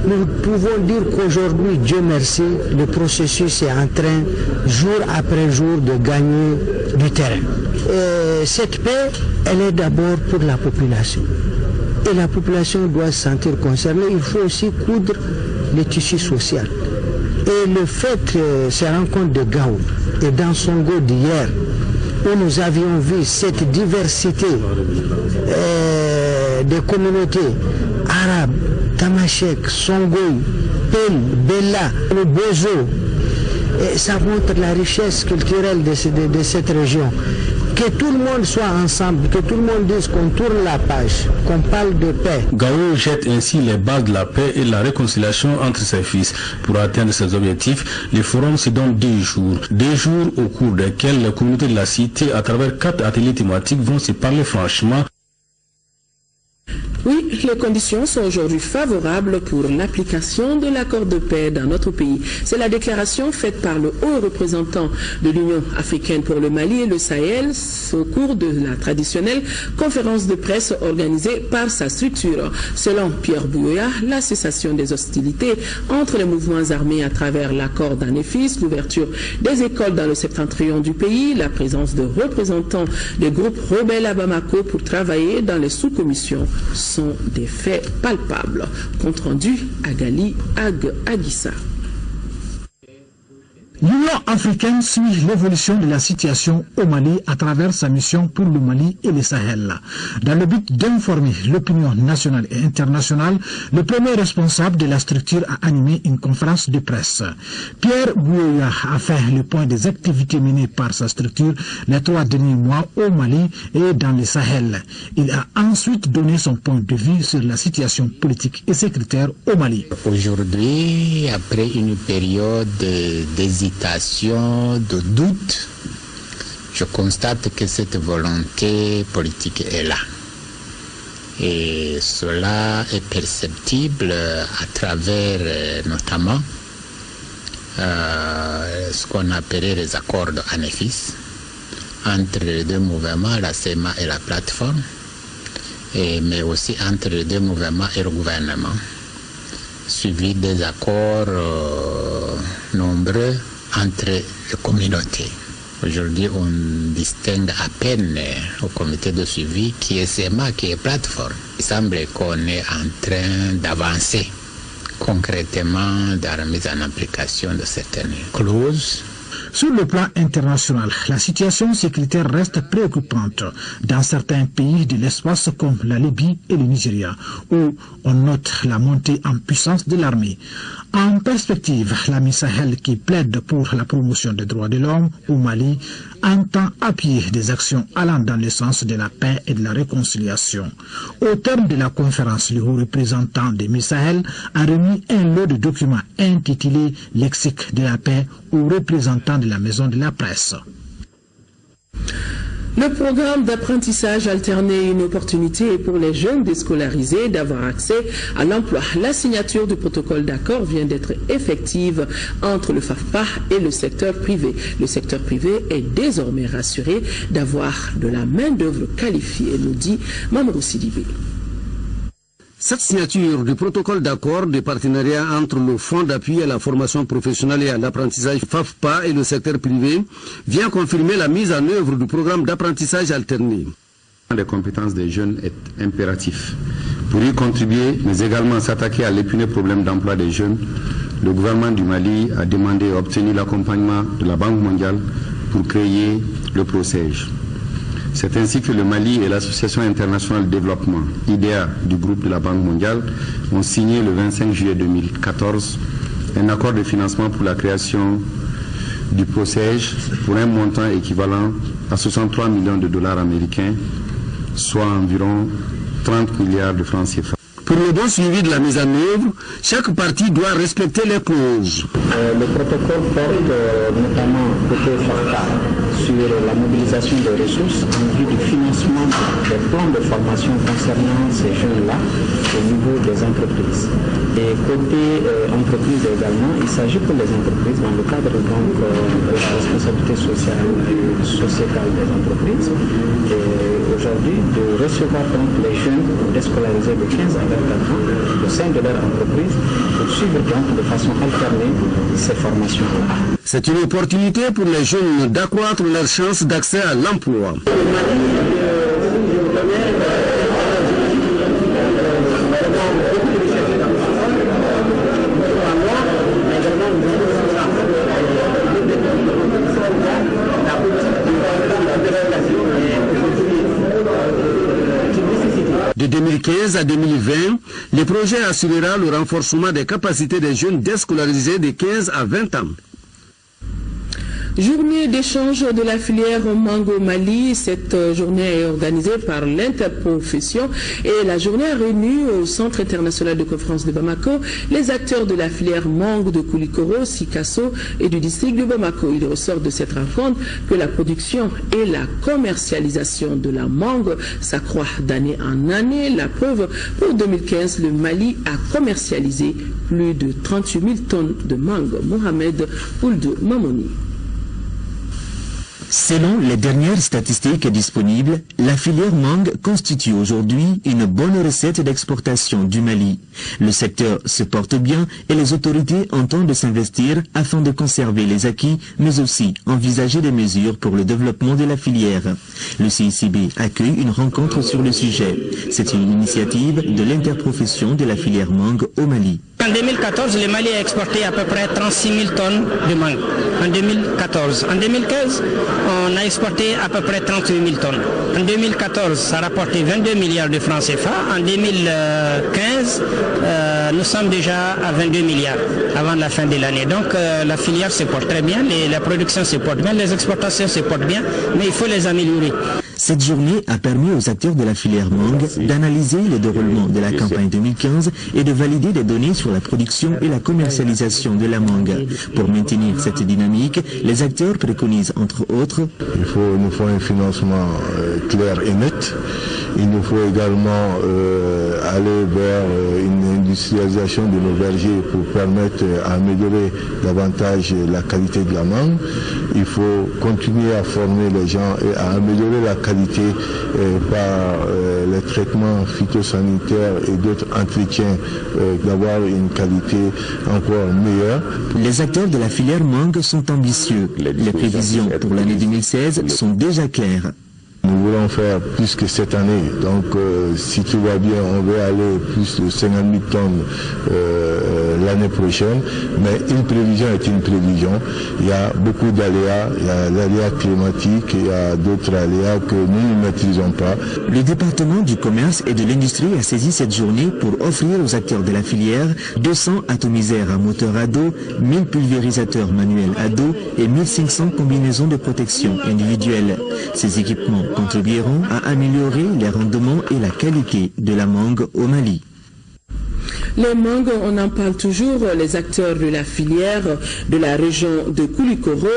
nous pouvons dire qu'aujourd'hui, Dieu merci, le processus est en train, jour après jour, de gagner du terrain. Et cette paix, elle est d'abord pour la population. Et la population doit se sentir concernée. Il faut aussi coudre le tissu social. Et le fait, ces rencontres de Gao et dans Songo d'hier, où nous avions vu cette diversité des communautés arabes, Tamashek, Songoï, Pel, Bella, le Bozo, ça montre la richesse culturelle de cette région. Que tout le monde soit ensemble, que tout le monde dise qu'on tourne la page, qu'on parle de paix. Gao jette ainsi les bases de la paix et de la réconciliation entre ses fils. Pour atteindre ces objectifs, les forums se donnent 2 jours. 2 jours au cours desquels les communautés de la cité, à travers 4 ateliers thématiques, vont se parler franchement. Oui, les conditions sont aujourd'hui favorables pour l'application de l'accord de paix dans notre pays. C'est la déclaration faite par le haut représentant de l'Union africaine pour le Mali et le Sahel au cours de la traditionnelle conférence de presse organisée par sa structure. Selon Pierre Bouyoya, la cessation des hostilités entre les mouvements armés à travers l'accord d'Anefis, l'ouverture des écoles dans le septentrion du pays, la présence de représentants des groupes rebelles à Bamako pour travailler dans les sous-commissions sont des faits palpables. Compte rendu à Gali Aguissa. L'Union africaine suit l'évolution de la situation au Mali à travers sa mission pour le Mali et le Sahel. Dans le but d'informer l'opinion nationale et internationale, le premier responsable de la structure a animé une conférence de presse. Pierre Bouyoya a fait le point des activités menées par sa structure les 3 derniers mois au Mali et dans le Sahel. Il a ensuite donné son point de vue sur la situation politique et sécuritaire au Mali. Aujourd'hui, après une période d'hésitation, de doute, je constate que cette volonté politique est là. Et cela est perceptible à travers notamment ce qu'on appelait les accords d'Anefis entre les 2 mouvements, la CEMA et la plateforme, mais aussi entre les 2 mouvements et le gouvernement, suivi des accords nombreux entre les communautés. Aujourd'hui, on distingue à peine au comité de suivi qui est CEMA, qui est plateforme. Il semble qu'on est en train d'avancer concrètement dans la mise en application de certaines clauses. Sur le plan international, la situation sécuritaire reste préoccupante dans certains pays de l'espace comme la Libye et le Nigeria, où on note la montée en puissance de l'armée. En perspective, l'AMI Sahel, qui plaide pour la promotion des droits de l'homme au Mali, entend appuyer des actions allant dans le sens de la paix et de la réconciliation. Au terme de la conférence, le haut représentant de l'AMI Sahel a remis un lot de documents intitulé « Lexique de la paix » aux représentants de la maison de la presse. Le programme d'apprentissage alterné est une opportunité pour les jeunes déscolarisés d'avoir accès à l'emploi. La signature du protocole d'accord vient d'être effective entre le FAFPA et le secteur privé. Le secteur privé est désormais rassuré d'avoir de la main-d'œuvre qualifiée, nous dit Mamadou Sidibé. Cette signature du protocole d'accord de partenariat entre le Fonds d'appui à la formation professionnelle et à l'apprentissage FAFPA et le secteur privé vient confirmer la mise en œuvre du programme d'apprentissage alterné. Les compétences des jeunes est impératif. Pour y contribuer, mais également s'attaquer à l'épineux problème d'emploi des jeunes, le gouvernement du Mali a demandé et obtenu l'accompagnement de la Banque mondiale pour créer le PROCEJ. C'est ainsi que le Mali et l'Association internationale de développement, IDEA, du groupe de la Banque mondiale, ont signé le 25 juillet 2014 un accord de financement pour la création du PROCEJ pour un montant équivalent à 63 millions de dollars américains, soit environ 30 milliards de francs CFA. Pour le bon suivi de la mise en œuvre, chaque partie doit respecter les clauses. Le protocole porte notamment côté FAFPA sur la mobilisation des ressources en vue du financement des plans de formation concernant ces jeunes-là au niveau des entreprises. Et côté entreprise également, il s'agit pour les entreprises dans le cadre donc, de la responsabilité sociétale des entreprises aujourd'hui de recevoir donc les jeunes déscolarisés de 15 à 24 ans au sein de leur entreprise pour suivre donc de façon alternée ces formations-là. C'est une opportunité pour les jeunes d'accroître leurs chances d'accès à l'emploi. De 2015 à 2020, le projet assurera le renforcement des capacités des jeunes déscolarisés de 15 à 20 ans. Journée d'échange de la filière mangue Mali. Cette journée est organisée par l'interprofession et la journée a réuni au Centre international de conférence de Bamako les acteurs de la filière mangue de Koulikoro, Sikasso et du district de Bamako. Il ressort de cette rencontre que la production et la commercialisation de la mangue s'accroît d'année en année. La preuve, pour 2015, le Mali a commercialisé plus de 38 000 tonnes de mangue. Mohamed Ould Mamoni. Selon les dernières statistiques disponibles, la filière mangue constitue aujourd'hui une bonne recette d'exportation du Mali. Le secteur se porte bien et les autorités entendent s'investir afin de conserver les acquis, mais aussi envisager des mesures pour le développement de la filière. Le CICB accueille une rencontre sur le sujet. C'est une initiative de l'interprofession de la filière mangue au Mali. En 2014, le Mali a exporté à peu près 36 000 tonnes de mangue. En 2014. En 2015, on a exporté à peu près 38 000 tonnes. En 2014, ça a rapporté 22 milliards de francs CFA. En 2015, nous sommes déjà à 22 milliards avant la fin de l'année. Donc la filière se porte très bien, la production se porte bien, les exportations se portent bien, mais il faut les améliorer. Cette journée a permis aux acteurs de la filière mangue d'analyser le déroulement de la campagne 2015 et de valider des données sur la production et la commercialisation de la mangue. Pour maintenir cette dynamique, les acteurs préconisent entre autres il nous faut un financement clair et net. Il nous faut également aller vers une industrialisation de nos vergers pour permettre d'améliorer davantage la qualité de la mangue. Il faut continuer à former les gens et à améliorer la qualité par les traitements phytosanitaires et d'autres entretiens, d'avoir une qualité encore meilleure. Les acteurs de la filière mangue sont ambitieux. Les prévisions pour l'année 2016 sont déjà claires. Nous voulons faire plus que cette année. Donc, si tout va bien, on va aller plus de 50 000 tonnes l'année prochaine. Mais une prévision est une prévision. Il y a beaucoup d'aléas. Il y a l'aléa climatique, il y a d'autres aléas que nous ne maîtrisons pas. Le département du commerce et de l'industrie a saisi cette journée pour offrir aux acteurs de la filière 200 atomiseurs à moteur à dos, 1000 pulvérisateurs manuels à dos et 1500 combinaisons de protection individuelle. Ces équipements contribueront à améliorer les rendements et la qualité de la mangue au Mali. Les mangues, on en parle toujours, les acteurs de la filière de la région de Koulikoro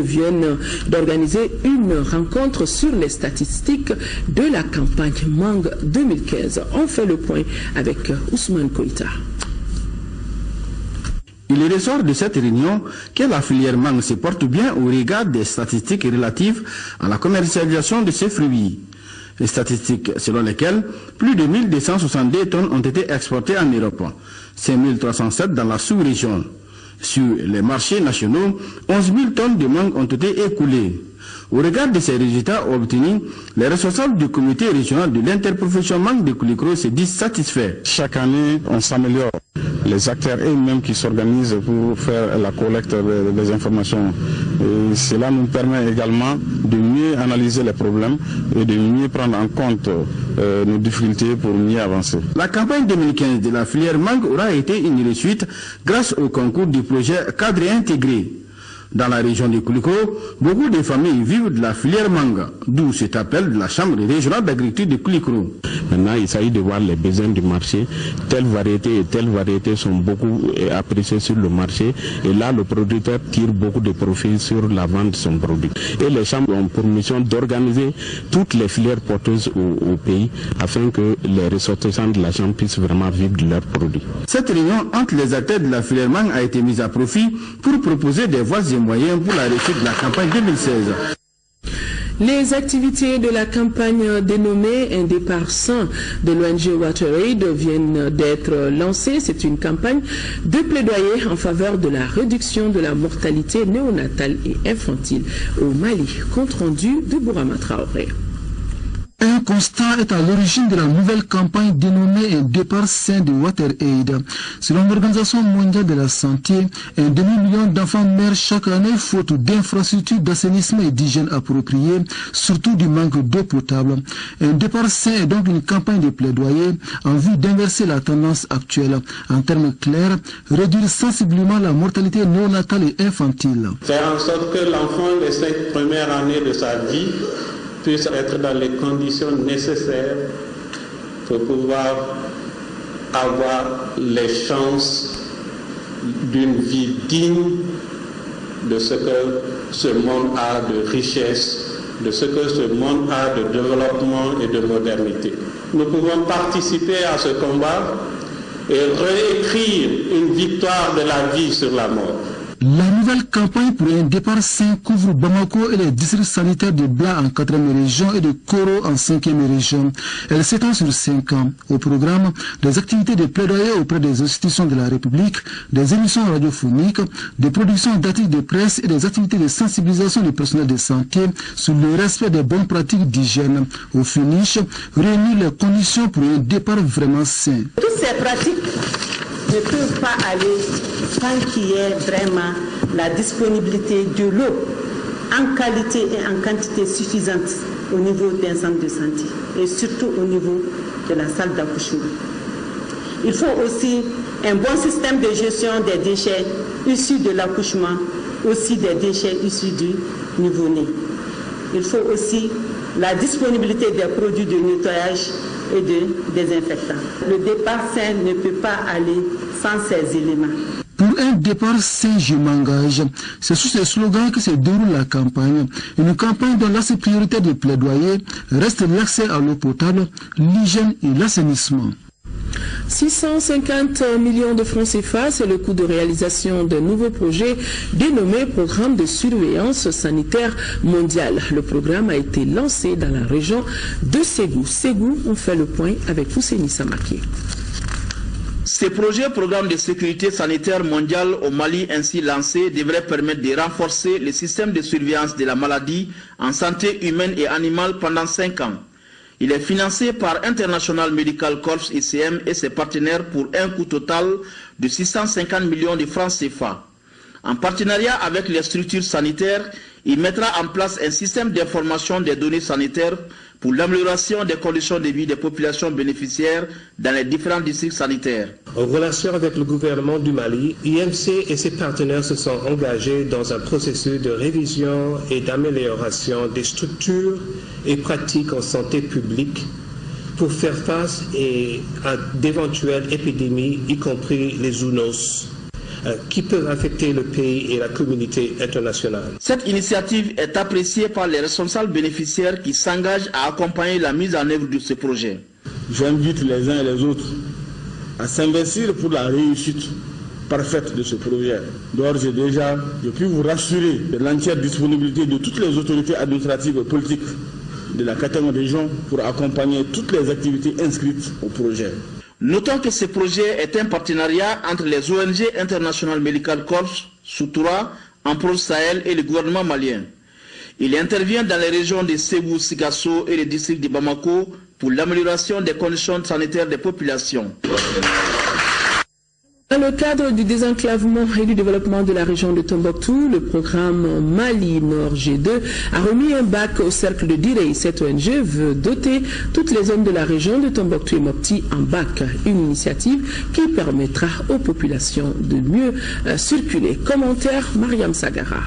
viennent d'organiser une rencontre sur les statistiques de la campagne mangue 2015. On fait le point avec Ousmane Koïta. Il ressort de cette réunion que la filière mangue se porte bien au regard des statistiques relatives à la commercialisation de ces fruits. Les statistiques selon lesquelles plus de 1262 tonnes ont été exportées en Europe, 5307 dans la sous-région. Sur les marchés nationaux, 11 000 tonnes de mangue ont été écoulées. Au regard de ces résultats obtenus, les responsables du comité régional de l'interprofession mangue de Koulikoro se disent satisfaits. Chaque année, on s'améliore. Les acteurs eux-mêmes qui s'organisent pour faire la collecte des informations. Et cela nous permet également de mieux analyser les problèmes et de mieux prendre en compte nos difficultés pour mieux avancer. La campagne 2015 de la filière mangue aura été une réussite grâce au concours du projet cadre intégré. Dans la région de Koulikoro, beaucoup de familles vivent de la filière mangue, d'où cet appel de la Chambre régionale d'agriculture de Koulikoro. Maintenant, il s'agit de voir les besoins du marché. Telle variété et telle variété sont beaucoup appréciées sur le marché. Et là, le producteur tire beaucoup de profit sur la vente de son produit. Et les chambres ont pour mission d'organiser toutes les filières porteuses au pays afin que les ressortissants de la chambre puissent vraiment vivre de leurs produits. Cette réunion entre les acteurs de la filière mangue a été mise à profit pour proposer des voies et moyens pour la réussite de la campagne 2016. Les activités de la campagne dénommée Un départ sain de l'ONG WaterAid viennent d'être lancées. C'est une campagne de plaidoyer en faveur de la réduction de la mortalité néonatale et infantile au Mali. Compte rendu de Bourama Traoré. Un constat est à l'origine de la nouvelle campagne dénommée Un départ sain de WaterAid. Selon l'Organisation mondiale de la santé, un demi-million d'enfants meurent chaque année faute d'infrastructures d'assainissement et d'hygiène appropriées, surtout du manque d'eau potable. Un départ sain est donc une campagne de plaidoyer en vue d'inverser la tendance actuelle. En termes clairs, réduire sensiblement la mortalité néonatale et infantile. Faire en sorte que l'enfant, les 5 premières années de sa vie, puisse être dans les conditions nécessaires pour pouvoir avoir les chances d'une vie digne de ce que ce monde a de richesse, de ce que ce monde a de développement et de modernité. Nous pouvons participer à ce combat et réécrire une victoire de la vie sur la mort. La nouvelle campagne pour un départ sain couvre Bamako et les districts sanitaires de Bla en 4e région et de Koro en 5e région. Elle s'étend sur 5 ans. Au programme, des activités de plaidoyer auprès des institutions de la République, des émissions radiophoniques, des productions d'articles de presse et des activités de sensibilisation du personnel de santé sur le respect des bonnes pratiques d'hygiène. Au finish, réunir les conditions pour un départ vraiment sain. Toutes ces pratiques ne peuvent pas aller sans qu'il y ait vraiment la disponibilité de l'eau en qualité et en quantité suffisante au niveau d'un centre de santé et surtout au niveau de la salle d'accouchement. Il faut aussi un bon système de gestion des déchets issus de l'accouchement, aussi des déchets issus du nouveau-né. Il faut aussi la disponibilité des produits de nettoyage et de désinfectants. Le départ sain ne peut pas aller sans ces éléments. Pour un départ sain, je m'engage. C'est sous ce slogan que se déroule la campagne. Une campagne dont l'axe prioritaire de plaidoyer reste l'accès à l'eau potable, l'hygiène et l'assainissement. 650 millions de francs CFA, c'est le coût de réalisation d'un nouveau projet dénommé Programme de surveillance sanitaire mondiale. Le programme a été lancé dans la région de Ségou. Ségou, on fait le point avec Ousseini Samaki. Ce projet Programme de sécurité sanitaire mondiale au Mali ainsi lancé devrait permettre de renforcer le système de surveillance de la maladie en santé humaine et animale pendant 5 ans. Il est financé par International Medical Corps ICM et ses partenaires pour un coût total de 650 millions de francs CFA. En partenariat avec les structures sanitaires, il mettra en place un système d'information des données sanitaires pour l'amélioration des conditions de vie des populations bénéficiaires dans les différents districts sanitaires. En relation avec le gouvernement du Mali, IMC et ses partenaires se sont engagés dans un processus de révision et d'amélioration des structures et pratiques en santé publique pour faire face à d'éventuelles épidémies, y compris les zoonoses, qui peuvent affecter le pays et la communauté internationale. Cette initiative est appréciée par les responsables bénéficiaires qui s'engagent à accompagner la mise en œuvre de ce projet. J'invite les uns et les autres à s'investir pour la réussite parfaite de ce projet. D'ores et déjà, je puis vous rassurer de l'entière disponibilité de toutes les autorités administratives et politiques de la 4e région pour accompagner toutes les activités inscrites au projet. Notons que ce projet est un partenariat entre les ONG International Medical Corps, Soutoura, Emploi Sahel et le gouvernement malien. Il intervient dans les régions de Ségou, Sigasso et le district de Bamako pour l'amélioration des conditions sanitaires des populations. Dans le cadre du désenclavement et du développement de la région de Tombouctou, le programme Mali Nord G2 a remis un bac au cercle de Direy. Cette ONG veut doter toutes les zones de la région de Tombouctou et Mopti en bac. Une initiative qui permettra aux populations de mieux circuler. Commentaire Mariam Sagara.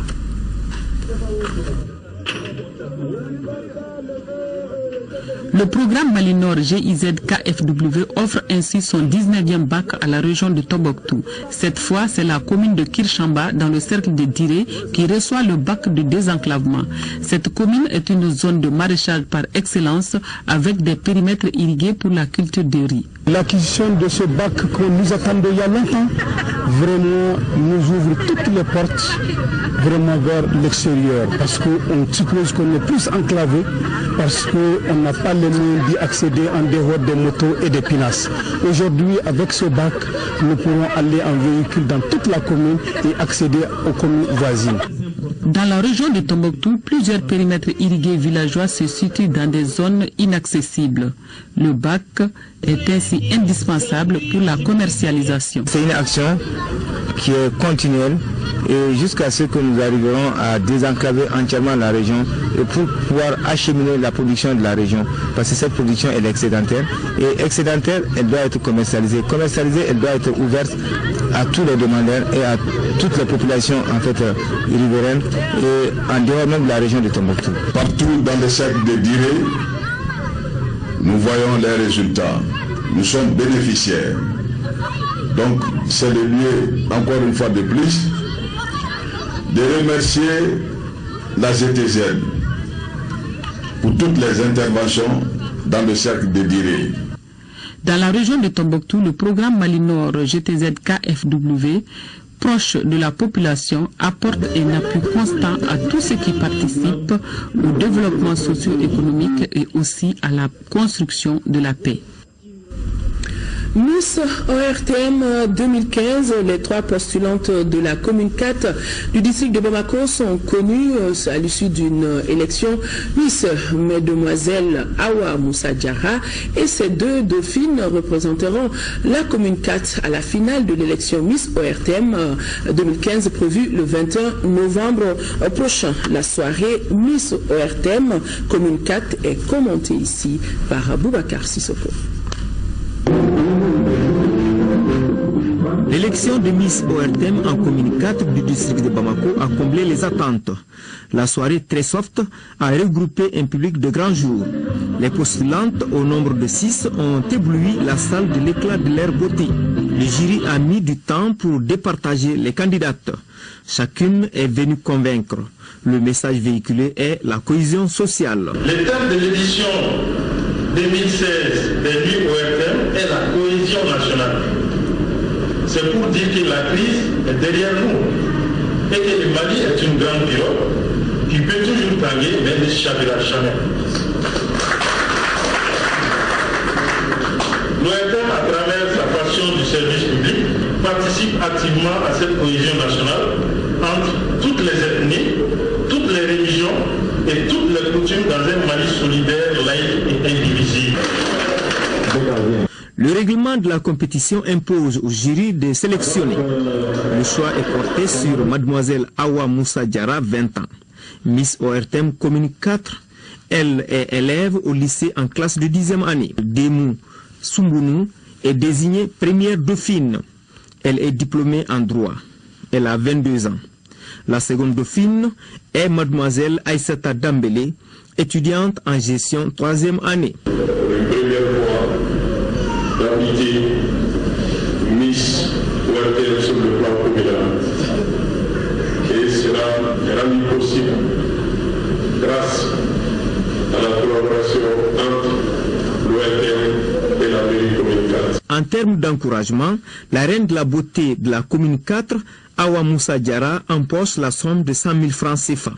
Le programme Mali Nord GIZ-KFW offre ainsi son 19e bac à la région de Tombouctou. Cette fois, c'est la commune de Kirchamba, dans le cercle de Direy, qui reçoit le bac de désenclavement. Cette commune est une zone de maraîchage par excellence, avec des périmètres irrigués pour la culture de riz. L'acquisition de ce bac que nous attendons il y a longtemps, vraiment nous ouvre toutes les portes vraiment vers l'extérieur, parce qu'on suppose qu'on est plus enclavé, parce qu'on n'a pas les moyens d'y accéder en dehors des motos et des pinasses. Aujourd'hui, avec ce bac, nous pourrons aller en véhicule dans toute la commune et accéder aux communes voisines. Dans la région de Tombouctou, plusieurs périmètres irrigués villageois se situent dans des zones inaccessibles. Le bac est ainsi indispensable pour la commercialisation. C'est une action qui est continuelle et jusqu'à ce que nous arriverons à désenclaver entièrement la région et pour pouvoir acheminer la production de la région, parce que cette production est excédentaire et excédentaire, elle doit être commercialisée. Commercialisée, elle doit être ouverte à tous les demandeurs et à toutes les populations en fait riveraines et en dehors même de la région de Tombouctou. Partout dans les cercles de Direy, nous voyons les résultats. Nous sommes bénéficiaires. Donc c'est le lieu, encore une fois de plus, de remercier la GTZ pour toutes les interventions dans le cercle de Direy. Dans la région de Tombouctou, le programme Mali Nord GTZ-KFW, proche de la population, apporte un appui constant à tous ceux qui participent au développement socio-économique et aussi à la construction de la paix. Miss ORTM 2015, les 3 postulantes de la commune 4 du district de Bamako sont connues à l'issue d'une élection. Miss Mademoiselle Awa Moussa Diarra et ses 2 dauphines représenteront la commune 4 à la finale de l'élection Miss ORTM 2015 prévue le 21 novembre prochain. La soirée Miss ORTM commune 4 est commentée ici par Boubacar Sissoko. L'élection de Miss ORTM en commune 4 du district de Bamako a comblé les attentes. La soirée très soft a regroupé un public de grand jour. Les postulantes, au nombre de 6, ont ébloui la salle de l'éclat de leur beauté. Le jury a mis du temps pour départager les candidates. Chacune est venue convaincre. Le message véhiculé est la cohésion sociale. Le thème de l'édition 2016 des Nuits ORTM est la cohésion nationale. C'est pour dire que la crise est derrière nous et que le Mali est une grande pirogue qui peut toujours tanguer mais ne s'échappera jamais. L'ORTM, à travers sa passion du service public, participe activement à cette cohésion nationale entre toutes les ethnies, toutes les religions et toutes les coutumes dans un Mali solidaire, laïque et indivisible. Le règlement de la compétition impose au jury de sélectionner. Le choix est porté sur Mademoiselle Awa Moussa Diarra, 20 ans. Miss ORTM commune 4, elle est élève au lycée en classe de 10e année. Demou Sumbounou est désignée première dauphine. Elle est diplômée en droit. Elle a 22 ans. La seconde dauphine est Mademoiselle Aïssata Dambélé, étudiante en gestion 3e année. Miss ORTM sur le plan communal et sera rendu possible grâce à la collaboration entre l'ORTM et la mairie commune 4. En termes d'encouragement, la reine de la beauté de la commune 4, Awa Moussa Diarra, empoche la somme de 100 000 francs CFA.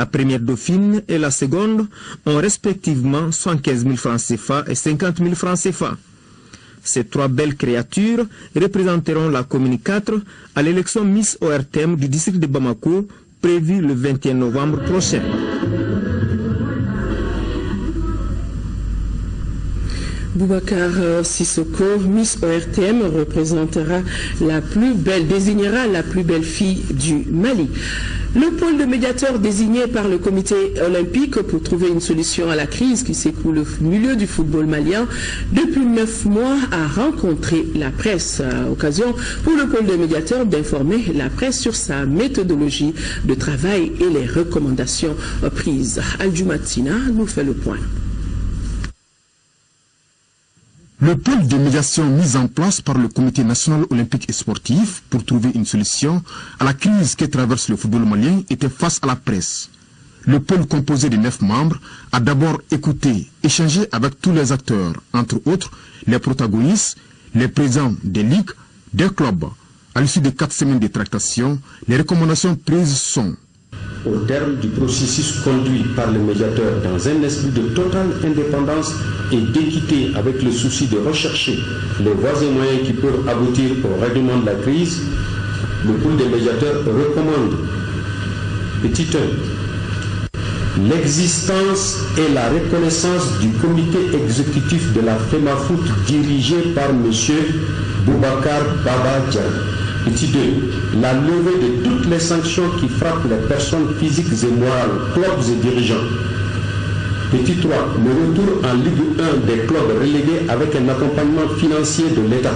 La première dauphine et la seconde ont respectivement 75 000 francs CFA et 50 000 francs CFA. Ces 3 belles créatures représenteront la commune 4 à l'élection Miss ORTM du district de Bamako, prévue le 21 novembre prochain. Boubacar Sissoko, Miss ORTM, désignera la plus belle fille du Mali. Le pôle de médiateur désigné par le comité olympique pour trouver une solution à la crise qui s'écoule au milieu du football malien depuis 9 mois a rencontré la presse. Occasion pour le pôle de médiateur d'informer la presse sur sa méthodologie de travail et les recommandations prises. Al-Jumatina nous fait le point. Le pôle de médiation mis en place par le Comité national olympique et sportif pour trouver une solution à la crise que traverse le football malien était face à la presse. Le pôle composé de 9 membres a d'abord écouté, échangé avec tous les acteurs, entre autres les protagonistes, les présidents des ligues, des clubs. À l'issue de 4 semaines de tractation, les recommandations prises sont: au terme du processus conduit par le médiateur dans un esprit de totale indépendance et d'équité avec le souci de rechercher les voies et moyens qui peuvent aboutir au règlement de la crise, le pôle des médiateurs recommande, petit 1, l'existence et la reconnaissance du comité exécutif de la FEMAFOOT dirigé par M. Boubacar Baba Diagne. Petit 2, la levée de toutes les sanctions qui frappent les personnes physiques et morales, clubs et dirigeants. Petit 3, le retour en Ligue 1 des clubs relégués avec un accompagnement financier de l'État.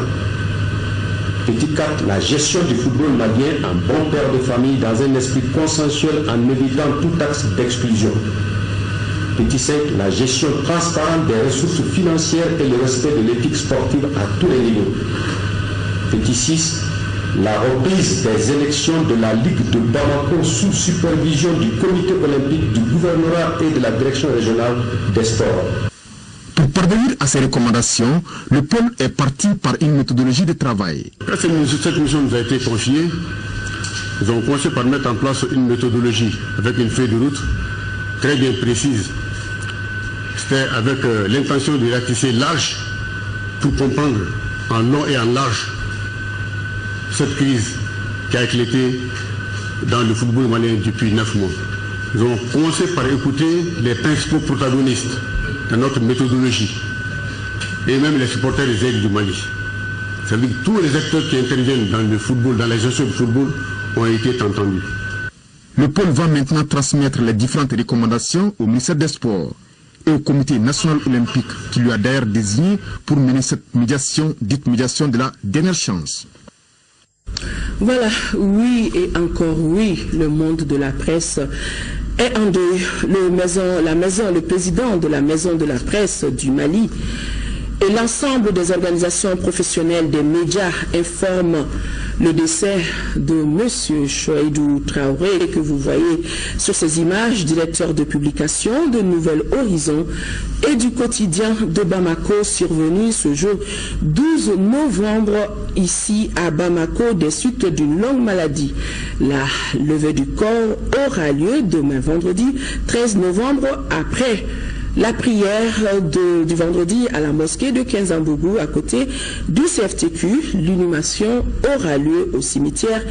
Petit 4, la gestion du football malien en bon père de famille dans un esprit consensuel en évitant tout axe d'exclusion. Petit 5, la gestion transparente des ressources financières et le respect de l'éthique sportive à tous les niveaux. Petit 6, la reprise des élections de la Ligue de Bamako sous supervision du comité olympique, du gouvernorat et de la direction régionale des sports. Pour parvenir à ces recommandations, le pôle est parti par une méthodologie de travail. Quand cette mission nous a été confiée, nous avons commencé par mettre en place une méthodologie avec une feuille de route très bien précise. C'était avec l'intention de ratisser large pour comprendre en long et en large cette crise qui a éclaté dans le football malien depuis 9 mois. Nous avons commencé par écouter les principaux protagonistes de notre méthodologie et même les supporters des aigles du Mali. C'est-à-dire que tous les acteurs qui interviennent dans le football, dans la gestion du football, ont été entendus. Le pôle va maintenant transmettre les différentes recommandations au ministère des Sports et au comité national olympique qui lui a d'ailleurs désigné pour mener cette médiation, dite médiation de la dernière chance. Voilà, oui et encore oui, le monde de la presse est en deuil. Le président de la maison de la presse du Mali et l'ensemble des organisations professionnelles des médias informent le décès de M. Chouaïdou Traoré, que vous voyez sur ces images, directeur de publication de Nouvel Horizon et du quotidien de Bamako, survenu ce jour 12 novembre ici à Bamako des suites d'une longue maladie. La levée du corps aura lieu demain vendredi 13 novembre après la prière du vendredi à la mosquée de Kinzambougou à côté du CFTQ. L'inhumation aura lieu au cimetière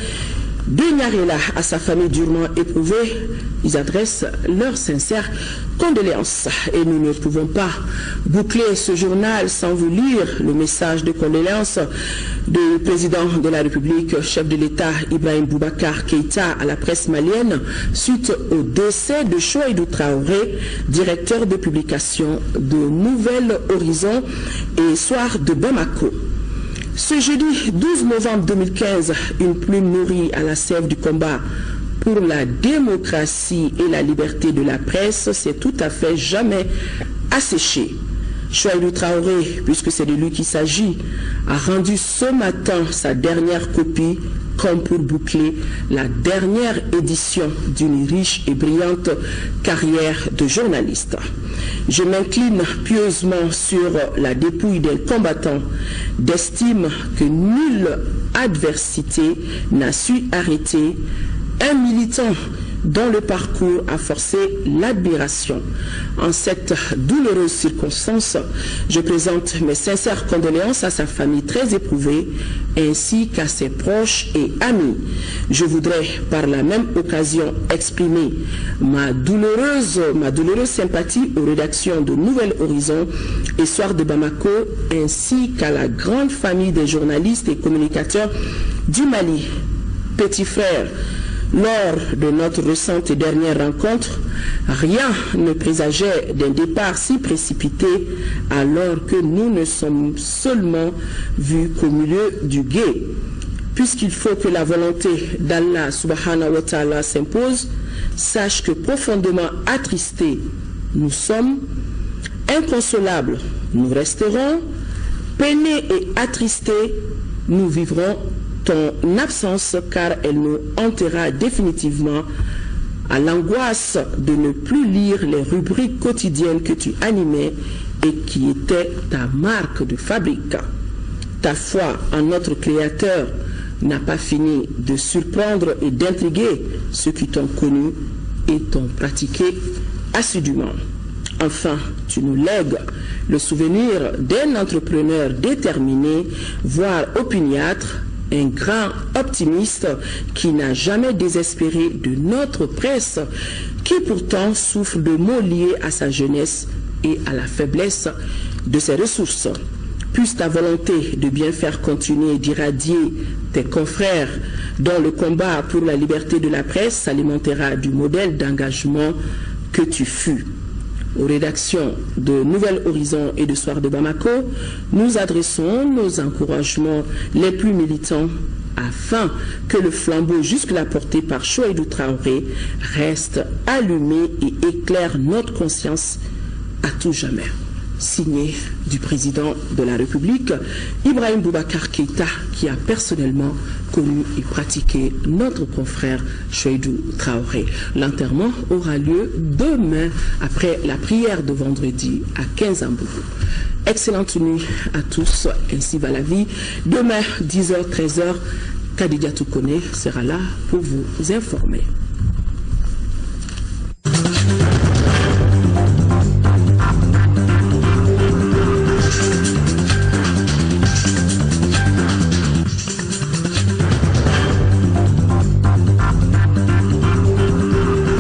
de Nyarela. À sa famille durement éprouvée, ils adressent leurs sincères condoléances. Et nous ne pouvons pas boucler ce journal sans vous lire le message de condoléances du président de la République, chef de l'État Ibrahim Boubacar Keïta à la presse malienne suite au décès de Chouaïdou Traoré, directeur de publication de Nouvel Horizon et Soir de Bamako. Ce jeudi 12 novembre 2015, une plume nourrie à la sève du combat pour la démocratie et la liberté de la presse s'est tout à fait jamais asséchée. Chouaïdou Traoré, puisque c'est de lui qu'il s'agit, a rendu ce matin sa dernière copie comme pour boucler la dernière édition d'une riche et brillante carrière de journaliste. Je m'incline pieusement sur la dépouille d'un combattant d'estime que nulle adversité n'a su arrêter, un militant dont le parcours a forcé l'admiration. En cette douloureuse circonstance, je présente mes sincères condoléances à sa famille très éprouvée, ainsi qu'à ses proches et amis. Je voudrais par la même occasion exprimer ma douloureuse sympathie aux rédactions de Nouvel Horizon et Soir de Bamako, ainsi qu'à la grande famille des journalistes et communicateurs du Mali. Petit frère, lors de notre récente et dernière rencontre, rien ne présageait d'un départ si précipité, alors que nous ne sommes seulement vus qu'au milieu du gué. Puisqu'il faut que la volonté d'Allah subhanahu wa ta'ala s'impose, sache que profondément attristés nous sommes, inconsolables nous resterons, peinés et attristés nous vivrons ton absence, car elle nous hantera définitivement à l'angoisse de ne plus lire les rubriques quotidiennes que tu animais et qui étaient ta marque de fabrique. Ta foi en notre Créateur n'a pas fini de surprendre et d'intriguer ceux qui t'ont connu et t'ont pratiqué assidûment. Enfin, tu nous lègues le souvenir d'un entrepreneur déterminé, voire opiniâtre, un grand optimiste qui n'a jamais désespéré de notre presse, qui pourtant souffre de maux liés à sa jeunesse et à la faiblesse de ses ressources. Puisse ta volonté de bien faire continuer d'irradier tes confrères dont le combat pour la liberté de la presse s'alimentera du modèle d'engagement que tu fus. Aux rédactions de Nouvel Horizon et de Soir de Bamako, nous adressons nos encouragements les plus militants afin que le flambeau jusque-là porté par Chouaïdou Traoré reste allumé et éclaire notre conscience à tout jamais. Signé du président de la République, Ibrahim Boubacar Keïta, qui a personnellement connu et pratiqué notre confrère Chouaïdou Traoré. L'enterrement aura lieu demain après la prière de vendredi à 15 Amboubou. Excellente nuit à tous, ainsi va la vie. Demain, 10h, 13h, Kadidja Toukone sera là pour vous informer.